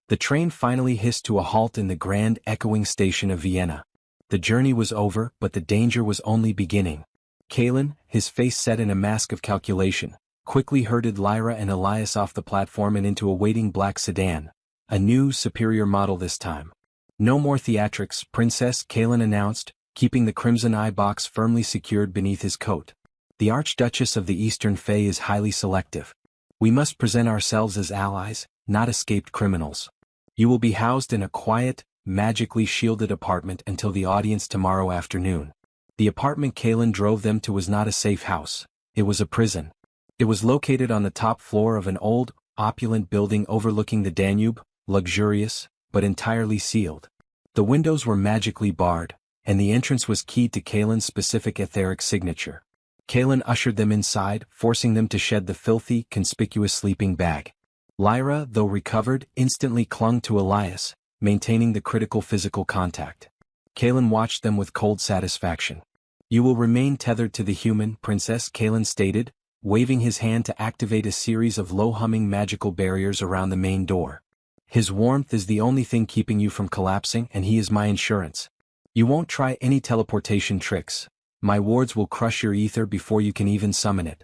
The train finally hissed to a halt in the grand, echoing station of Vienna. The journey was over, but the danger was only beginning. Kalen, his face set in a mask of calculation, quickly herded Lyra and Elias off the platform and into a waiting black sedan. A new, superior model this time. No more theatrics, Princess, Kalen announced, keeping the crimson eye box firmly secured beneath his coat. The Archduchess of the Eastern Fae is highly selective. We must present ourselves as allies, not escaped criminals. You will be housed in a quiet, magically shielded apartment until the audience tomorrow afternoon. The apartment Kalen drove them to was not a safe house. It was a prison. It was located on the top floor of an old, opulent building overlooking the Danube, luxurious, but entirely sealed. The windows were magically barred, and the entrance was keyed to Kalen's specific etheric signature. Kalen ushered them inside, forcing them to shed the filthy, conspicuous sleeping bag. Lyra, though recovered, instantly clung to Elias, maintaining the critical physical contact. Kalen watched them with cold satisfaction. You will remain tethered to the human, Princess, Kalen stated, waving his hand to activate a series of low-humming magical barriers around the main door. His warmth is the only thing keeping you from collapsing, and he is my insurance. You won't try any teleportation tricks. My wards will crush your ether before you can even summon it.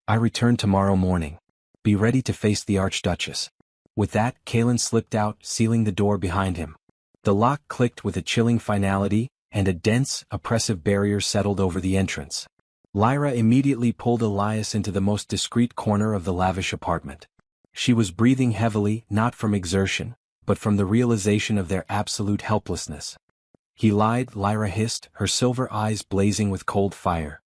I return tomorrow morning. Be ready to face the Archduchess. With that, Kalen slipped out, sealing the door behind him. The lock clicked with a chilling finality, and a dense, oppressive barrier settled over the entrance. Lyra immediately pulled Elias into the most discreet corner of the lavish apartment. She was breathing heavily, not from exertion, but from the realization of their absolute helplessness. He lied, Lyra hissed, her silver eyes blazing with cold fire.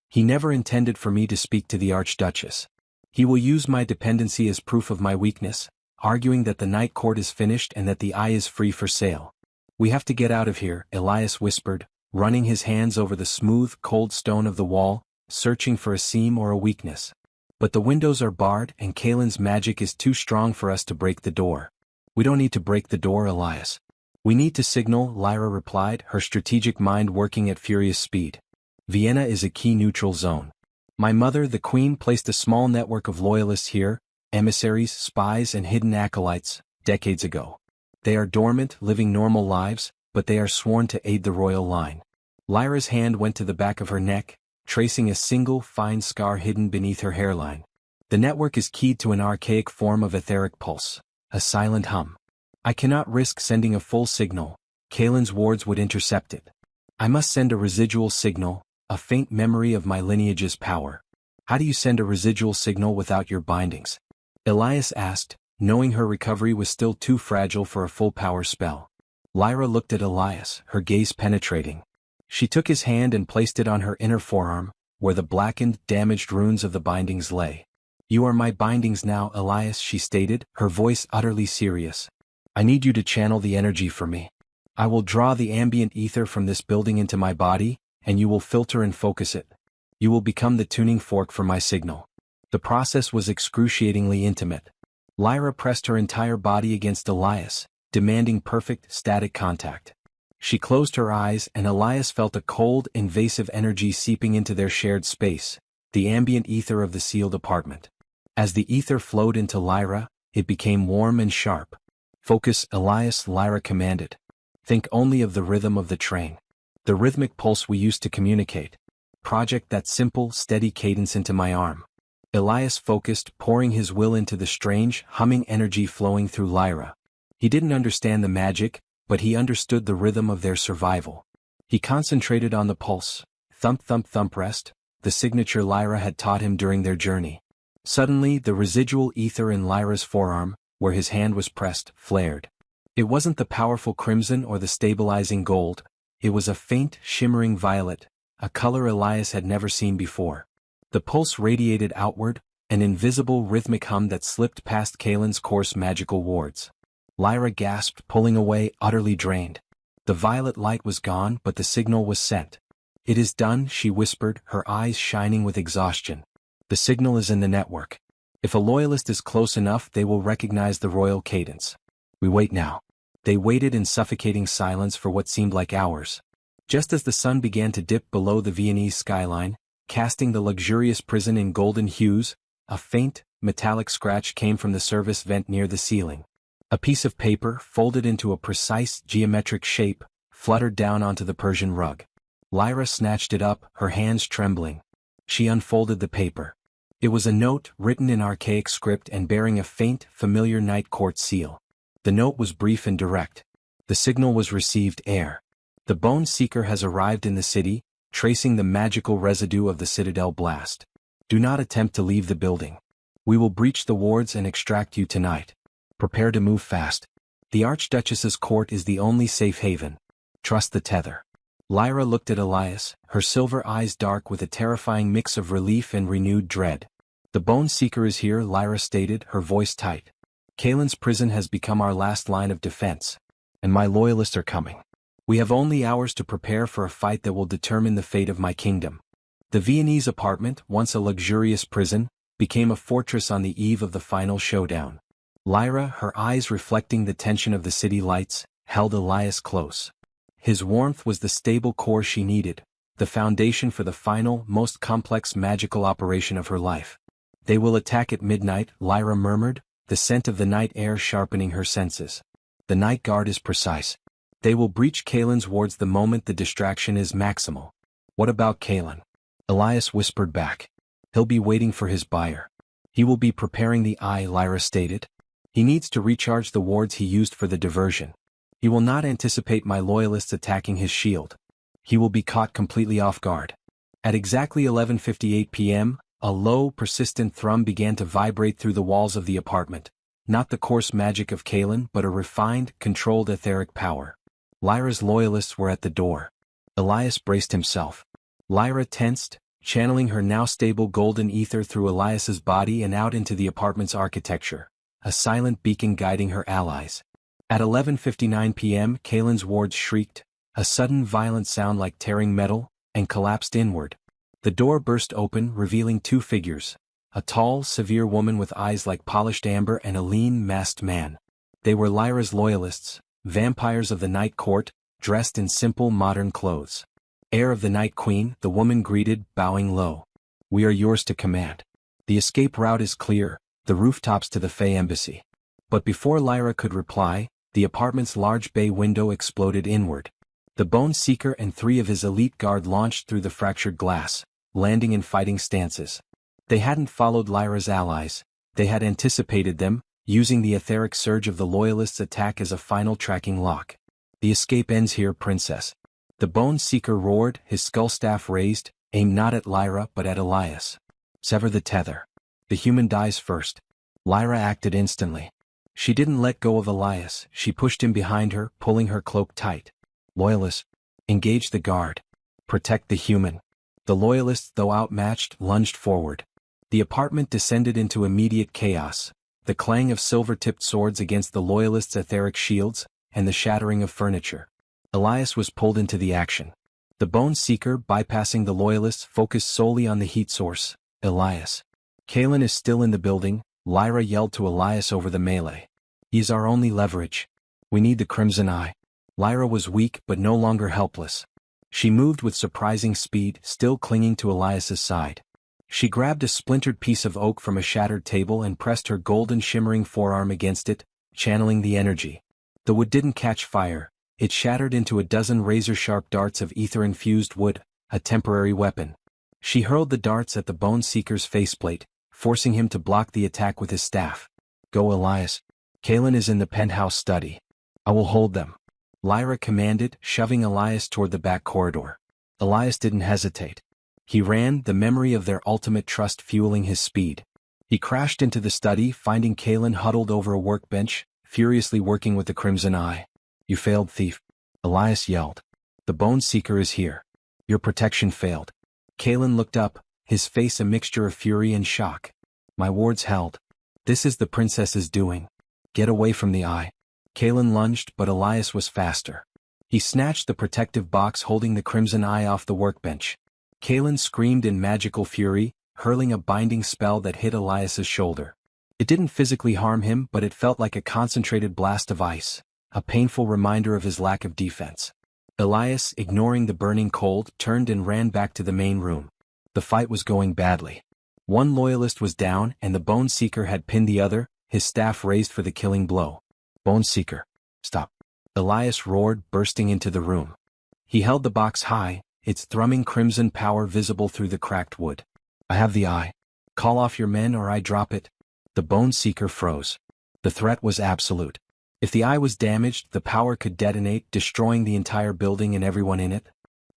He never intended for me to speak to the Archduchess. He will use my dependency as proof of my weakness, arguing that the night court is finished and that the eye is free for sale. We have to get out of here, Elias whispered, running his hands over the smooth, cold stone of the wall, searching for a seam or a weakness. But the windows are barred and Kaelin's magic is too strong for us to break the door. We don't need to break the door, Elias. We need to signal, Lyra replied, her strategic mind working at furious speed. Vienna is a key neutral zone. My mother, the Queen, placed a small network of loyalists here, emissaries, spies and hidden acolytes, decades ago. They are dormant, living normal lives, but they are sworn to aid the royal line. Lyra's hand went to the back of her neck, tracing a single, fine scar hidden beneath her hairline. The network is keyed to an archaic form of etheric pulse, a silent hum. I cannot risk sending a full signal. Kaelin's wards would intercept it. I must send a residual signal, a faint memory of my lineage's power. How do you send a residual signal without your bindings? Elias asked, knowing her recovery was still too fragile for a full power spell. Lyra looked at Elias, her gaze penetrating. She took his hand and placed it on her inner forearm, where the blackened, damaged runes of the bindings lay. You are my bindings now, Elias, she stated, her voice utterly serious. I need you to channel the energy for me. I will draw the ambient ether from this building into my body, and you will filter and focus it. You will become the tuning fork for my signal. The process was excruciatingly intimate. Lyra pressed her entire body against Elias, demanding perfect, static contact. She closed her eyes and Elias felt a cold, invasive energy seeping into their shared space, the ambient ether of the sealed apartment. As the ether flowed into Lyra, it became warm and sharp. Focus, Elias, Lyra commanded. Think only of the rhythm of the train. The rhythmic pulse we used to communicate. Project that simple, steady cadence into my arm. Elias focused, pouring his will into the strange, humming energy flowing through Lyra. He didn't understand the magic, but he understood the rhythm of their survival. He concentrated on the pulse, thump thump thump rest, the signature Lyra had taught him during their journey. Suddenly, the residual ether in Lyra's forearm, where his hand was pressed, flared. It wasn't the powerful crimson or the stabilizing gold, it was a faint, shimmering violet, a color Elias had never seen before. The pulse radiated outward, an invisible rhythmic hum that slipped past Kaelin's coarse magical wards. Lyra gasped, pulling away, utterly drained. The violet light was gone, but the signal was sent. It is done, she whispered, her eyes shining with exhaustion. The signal is in the network. If a loyalist is close enough, they will recognize the royal cadence. We wait now. They waited in suffocating silence for what seemed like hours. Just as the sun began to dip below the Viennese skyline, casting the luxurious prison in golden hues, a faint, metallic scratch came from the service vent near the ceiling. A piece of paper, folded into a precise, geometric shape, fluttered down onto the Persian rug. Lyra snatched it up, her hands trembling. She unfolded the paper. It was a note, written in archaic script and bearing a faint, familiar night court seal. The note was brief and direct. The signal was received, heir. The Bone Seeker has arrived in the city, tracing the magical residue of the Citadel blast. Do not attempt to leave the building. We will breach the wards and extract you tonight. Prepare to move fast. The Archduchess's court is the only safe haven. Trust the tether. Lyra looked at Elias, her silver eyes dark with a terrifying mix of relief and renewed dread. The Bone Seeker is here, Lyra stated, her voice tight. Kaelin's prison has become our last line of defense. And my loyalists are coming. We have only hours to prepare for a fight that will determine the fate of my kingdom. The Viennese apartment, once a luxurious prison, became a fortress on the eve of the final showdown. Lyra, her eyes reflecting the tension of the city lights, held Elias close. His warmth was the stable core she needed, the foundation for the final, most complex magical operation of her life. They will attack at midnight, Lyra murmured, the scent of the night air sharpening her senses. The night guard is precise. They will breach Kaelin's wards the moment the distraction is maximal. What about Kaelin? Elias whispered back. He'll be waiting for his buyer. He will be preparing the eye, Lyra stated. He needs to recharge the wards he used for the diversion. He will not anticipate my loyalists attacking his shield. He will be caught completely off guard. At exactly 11:58 p.m., a low, persistent thrum began to vibrate through the walls of the apartment. not the coarse magic of Kalen but a refined, controlled etheric power. Lyra's loyalists were at the door. Elias braced himself. Lyra tensed, channeling her now stable golden ether through Elias's body and out into the apartment's architecture, a silent beacon guiding her allies. At 11:59 p.m. Kalen's wards shrieked, a sudden violent sound like tearing metal, and collapsed inward. The door burst open, revealing two figures, a tall, severe woman with eyes like polished amber and a lean, masked man. They were Lyra's loyalists, vampires of the Night Court, dressed in simple modern clothes. Heir of the Night Queen, the woman greeted, bowing low. We are yours to command. The escape route is clear, the rooftops to the Fae Embassy. But before Lyra could reply, the apartment's large bay window exploded inward. The Bone Seeker and 3 of his elite guard launched through the fractured glass, landing in fighting stances. They hadn't followed Lyra's allies, they had anticipated them, using the etheric surge of the Loyalists' attack as a final tracking lock. The escape ends here, Princess. The Bone Seeker roared, his skull staff raised, aimed not at Lyra but at Elias. Sever the tether. The human dies first. Lyra acted instantly. She didn't let go of Elias, she pushed him behind her, pulling her cloak tight. Loyalists, engage the guard. Protect the human. The Loyalists, though outmatched, lunged forward. The apartment descended into immediate chaos, the clang of silver-tipped swords against the Loyalists' etheric shields, and the shattering of furniture. Elias was pulled into the action. The Bone Seeker, bypassing the Loyalists, focused solely on the heat source, Elias. Kalen is still in the building, Lyra yelled to Elias over the melee. He is our only leverage. We need the Crimson Eye. Lyra was weak but no longer helpless. She moved with surprising speed, still clinging to Elias's side. She grabbed a splintered piece of oak from a shattered table and pressed her golden shimmering forearm against it, channeling the energy. The wood didn't catch fire. It shattered into a dozen razor-sharp darts of ether-infused wood, a temporary weapon. She hurled the darts at the Bone Seeker's faceplate, forcing him to block the attack with his staff. Go, Elias. Kalen is in the penthouse study. I will hold them. Lyra commanded, shoving Elias toward the back corridor. Elias didn't hesitate. He ran, the memory of their ultimate trust fueling his speed. He crashed into the study, finding Kalen huddled over a workbench, furiously working with the Crimson Eye. You failed, thief. Elias yelled. The Bone Seeker is here. Your protection failed. Kalen looked up, his face a mixture of fury and shock. My wards held. This is the princess's doing. Get away from the eye. Kalen lunged, but Elias was faster. He snatched the protective box holding the Crimson Eye off the workbench. Kalen screamed in magical fury, hurling a binding spell that hit Elias's shoulder. It didn't physically harm him, but it felt like a concentrated blast of ice, a painful reminder of his lack of defense. Elias, ignoring the burning cold, turned and ran back to the main room. The fight was going badly. One Loyalist was down and the Bone Seeker had pinned the other, his staff raised for the killing blow. Bone Seeker, stop. Elias roared, bursting into the room. He held the box high, its thrumming crimson power visible through the cracked wood. I have the eye. Call off your men or I drop it. The Bone Seeker froze. The threat was absolute. If the eye was damaged, the power could detonate, destroying the entire building and everyone in it.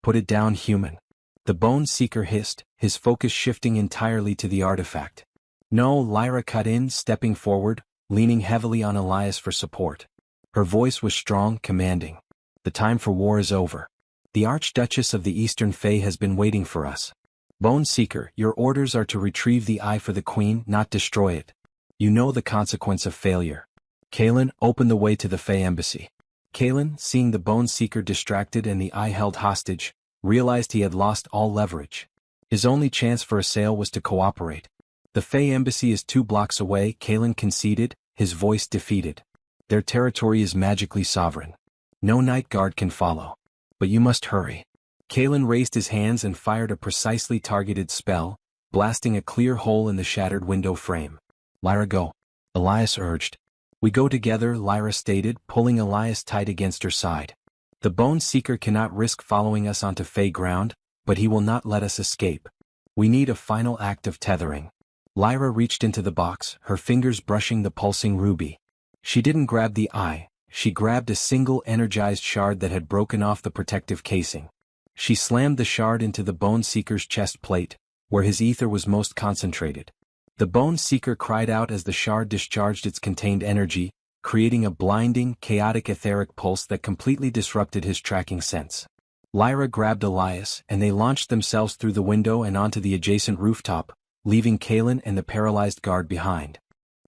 Put it down, human. The Bone Seeker hissed, his focus shifting entirely to the artifact. No, Lyra cut in, stepping forward, leaning heavily on Elias for support. Her voice was strong, commanding. The time for war is over. The Archduchess of the Eastern Fae has been waiting for us. Bone Seeker, your orders are to retrieve the eye for the Queen, not destroy it. You know the consequence of failure. Kalen, open the way to the Fae Embassy. Kalen, seeing the Bone Seeker distracted and the eye held hostage, realized he had lost all leverage. His only chance for a sale was to cooperate. The Fae Embassy is 2 blocks away, Kalen conceded, his voice defeated. Their territory is magically sovereign. No Night Guard can follow. But you must hurry. Kalen raised his hands and fired a precisely targeted spell, blasting a clear hole in the shattered window frame. Lyra, go. Elias urged. We go together, Lyra stated, pulling Elias tight against her side. The Bone Seeker cannot risk following us onto Fae ground, but he will not let us escape. We need a final act of tethering. Lyra reached into the box, her fingers brushing the pulsing ruby. She didn't grab the eye, she grabbed a single energized shard that had broken off the protective casing. She slammed the shard into the Bone Seeker's chest plate, where his ether was most concentrated. The Bone Seeker cried out as the shard discharged its contained energy, creating a blinding, chaotic etheric pulse that completely disrupted his tracking sense. Lyra grabbed Elias, and they launched themselves through the window and onto the adjacent rooftop, leaving Kaelin and the paralyzed guard behind.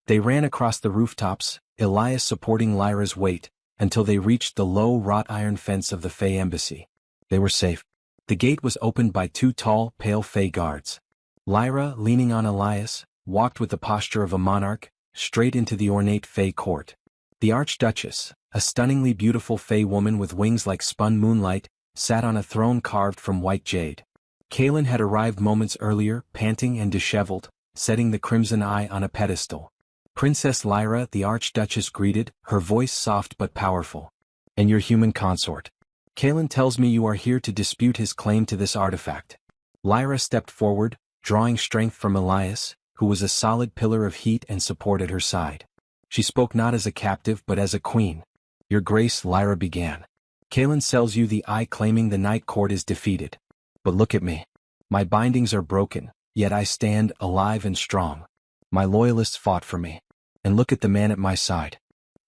They ran across the rooftops, Elias supporting Lyra's weight, until they reached the low wrought iron fence of the Fey embassy. They were safe. The gate was opened by two tall, pale Fey guards. Lyra, leaning on Elias, walked with the posture of a monarch, straight into the ornate Fey court. The Archduchess, a stunningly beautiful Fey woman with wings like spun moonlight, sat on a throne carved from white jade. Kaelin had arrived moments earlier, panting and disheveled, setting the crimson eye on a pedestal. Princess Lyra, the Archduchess greeted, her voice soft but powerful. "And your human consort. Kaelin tells me you are here to dispute his claim to this artifact." Lyra stepped forward, drawing strength from Elias, who was a solid pillar of heat and support at her side. She spoke not as a captive but as a queen. "Your Grace," Lyra began. "Kaelin sells you the eye, claiming the Night Court is defeated. But look at me. My bindings are broken, yet I stand alive and strong. My loyalists fought for me. And look at the man at my side.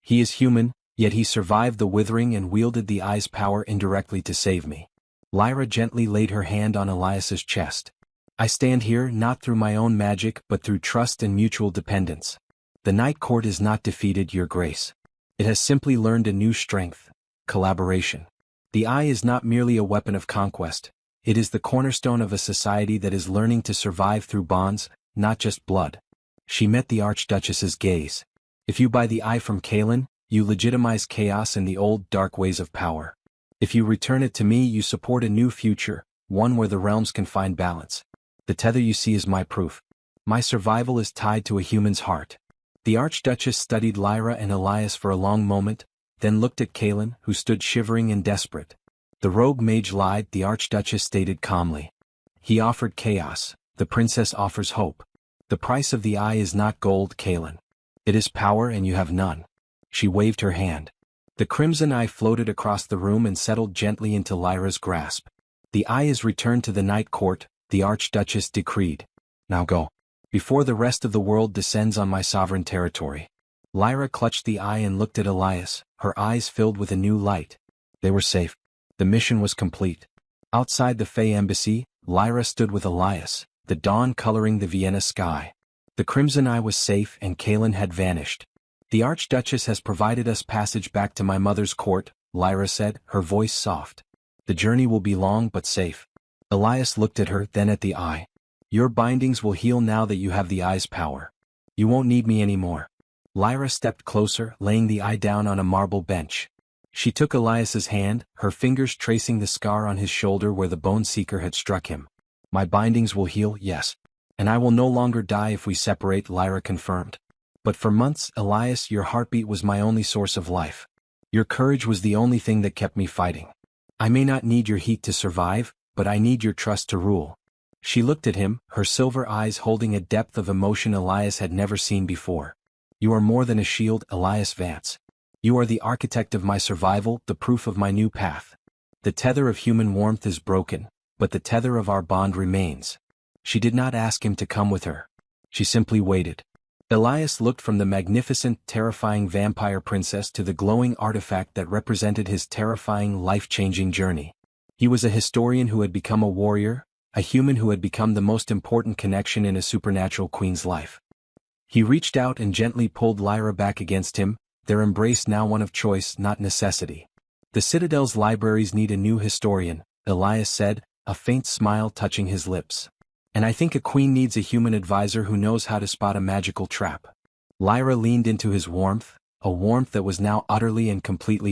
He is human, yet he survived the withering and wielded the eye's power indirectly to save me." Lyra gently laid her hand on Elias's chest. "I stand here not through my own magic but through trust and mutual dependence. The Night Court is not defeated, Your Grace. It has simply learned a new strength: collaboration. The eye is not merely a weapon of conquest. It is the cornerstone of a society that is learning to survive through bonds, not just blood." She met the Archduchess's gaze. "If you buy the eye from Kaelin, you legitimize chaos and the old dark ways of power. If you return it to me, you support a new future, one where the realms can find balance. The tether you see is my proof. My survival is tied to a human's heart." The Archduchess studied Lyra and Elias for a long moment, then looked at Kaelin, who stood shivering and desperate. "The rogue mage lied," the Archduchess stated calmly. "He offered chaos, the princess offers hope. The price of the eye is not gold, Kaelin. It is power, and you have none." She waved her hand. The crimson eye floated across the room and settled gently into Lyra's grasp. "The eye is returned to the Night Court," the Archduchess decreed. "Now go, before the rest of the world descends on my sovereign territory." Lyra clutched the eye and looked at Elias, her eyes filled with a new light. They were safe. The mission was complete. Outside the Fey embassy, Lyra stood with Elias, the dawn coloring the Vienna sky. The crimson eye was safe and Kaelin had vanished. "The Archduchess has provided us passage back to my mother's court," Lyra said, her voice soft. "The journey will be long but safe." Elias looked at her, then at the eye. "Your bindings will heal now that you have the eye's power. You won't need me anymore." Lyra stepped closer, laying the eye down on a marble bench. She took Elias's hand, her fingers tracing the scar on his shoulder where the Bone Seeker had struck him. "My bindings will heal, yes. And I will no longer die if we separate," Lyra confirmed. "But for months, Elias, your heartbeat was my only source of life. Your courage was the only thing that kept me fighting. I may not need your heat to survive, but I need your trust to rule." She looked at him, her silver eyes holding a depth of emotion Elias had never seen before. "You are more than a shield, Elias Vance. You are the architect of my survival, the proof of my new path. The tether of human warmth is broken, but the tether of our bond remains." She did not ask him to come with her. She simply waited. Elias looked from the magnificent, terrifying vampire princess to the glowing artifact that represented his terrifying, life-changing journey. He was a historian who had become a warrior, a human who had become the most important connection in a supernatural queen's life. He reached out and gently pulled Lyra back against him, their embrace now one of choice, not necessity. "The Citadel's libraries need a new historian," Elias said, a faint smile touching his lips. "And I think a queen needs a human advisor who knows how to spot a magical trap." Lyra leaned into his warmth, a warmth that was now utterly and completely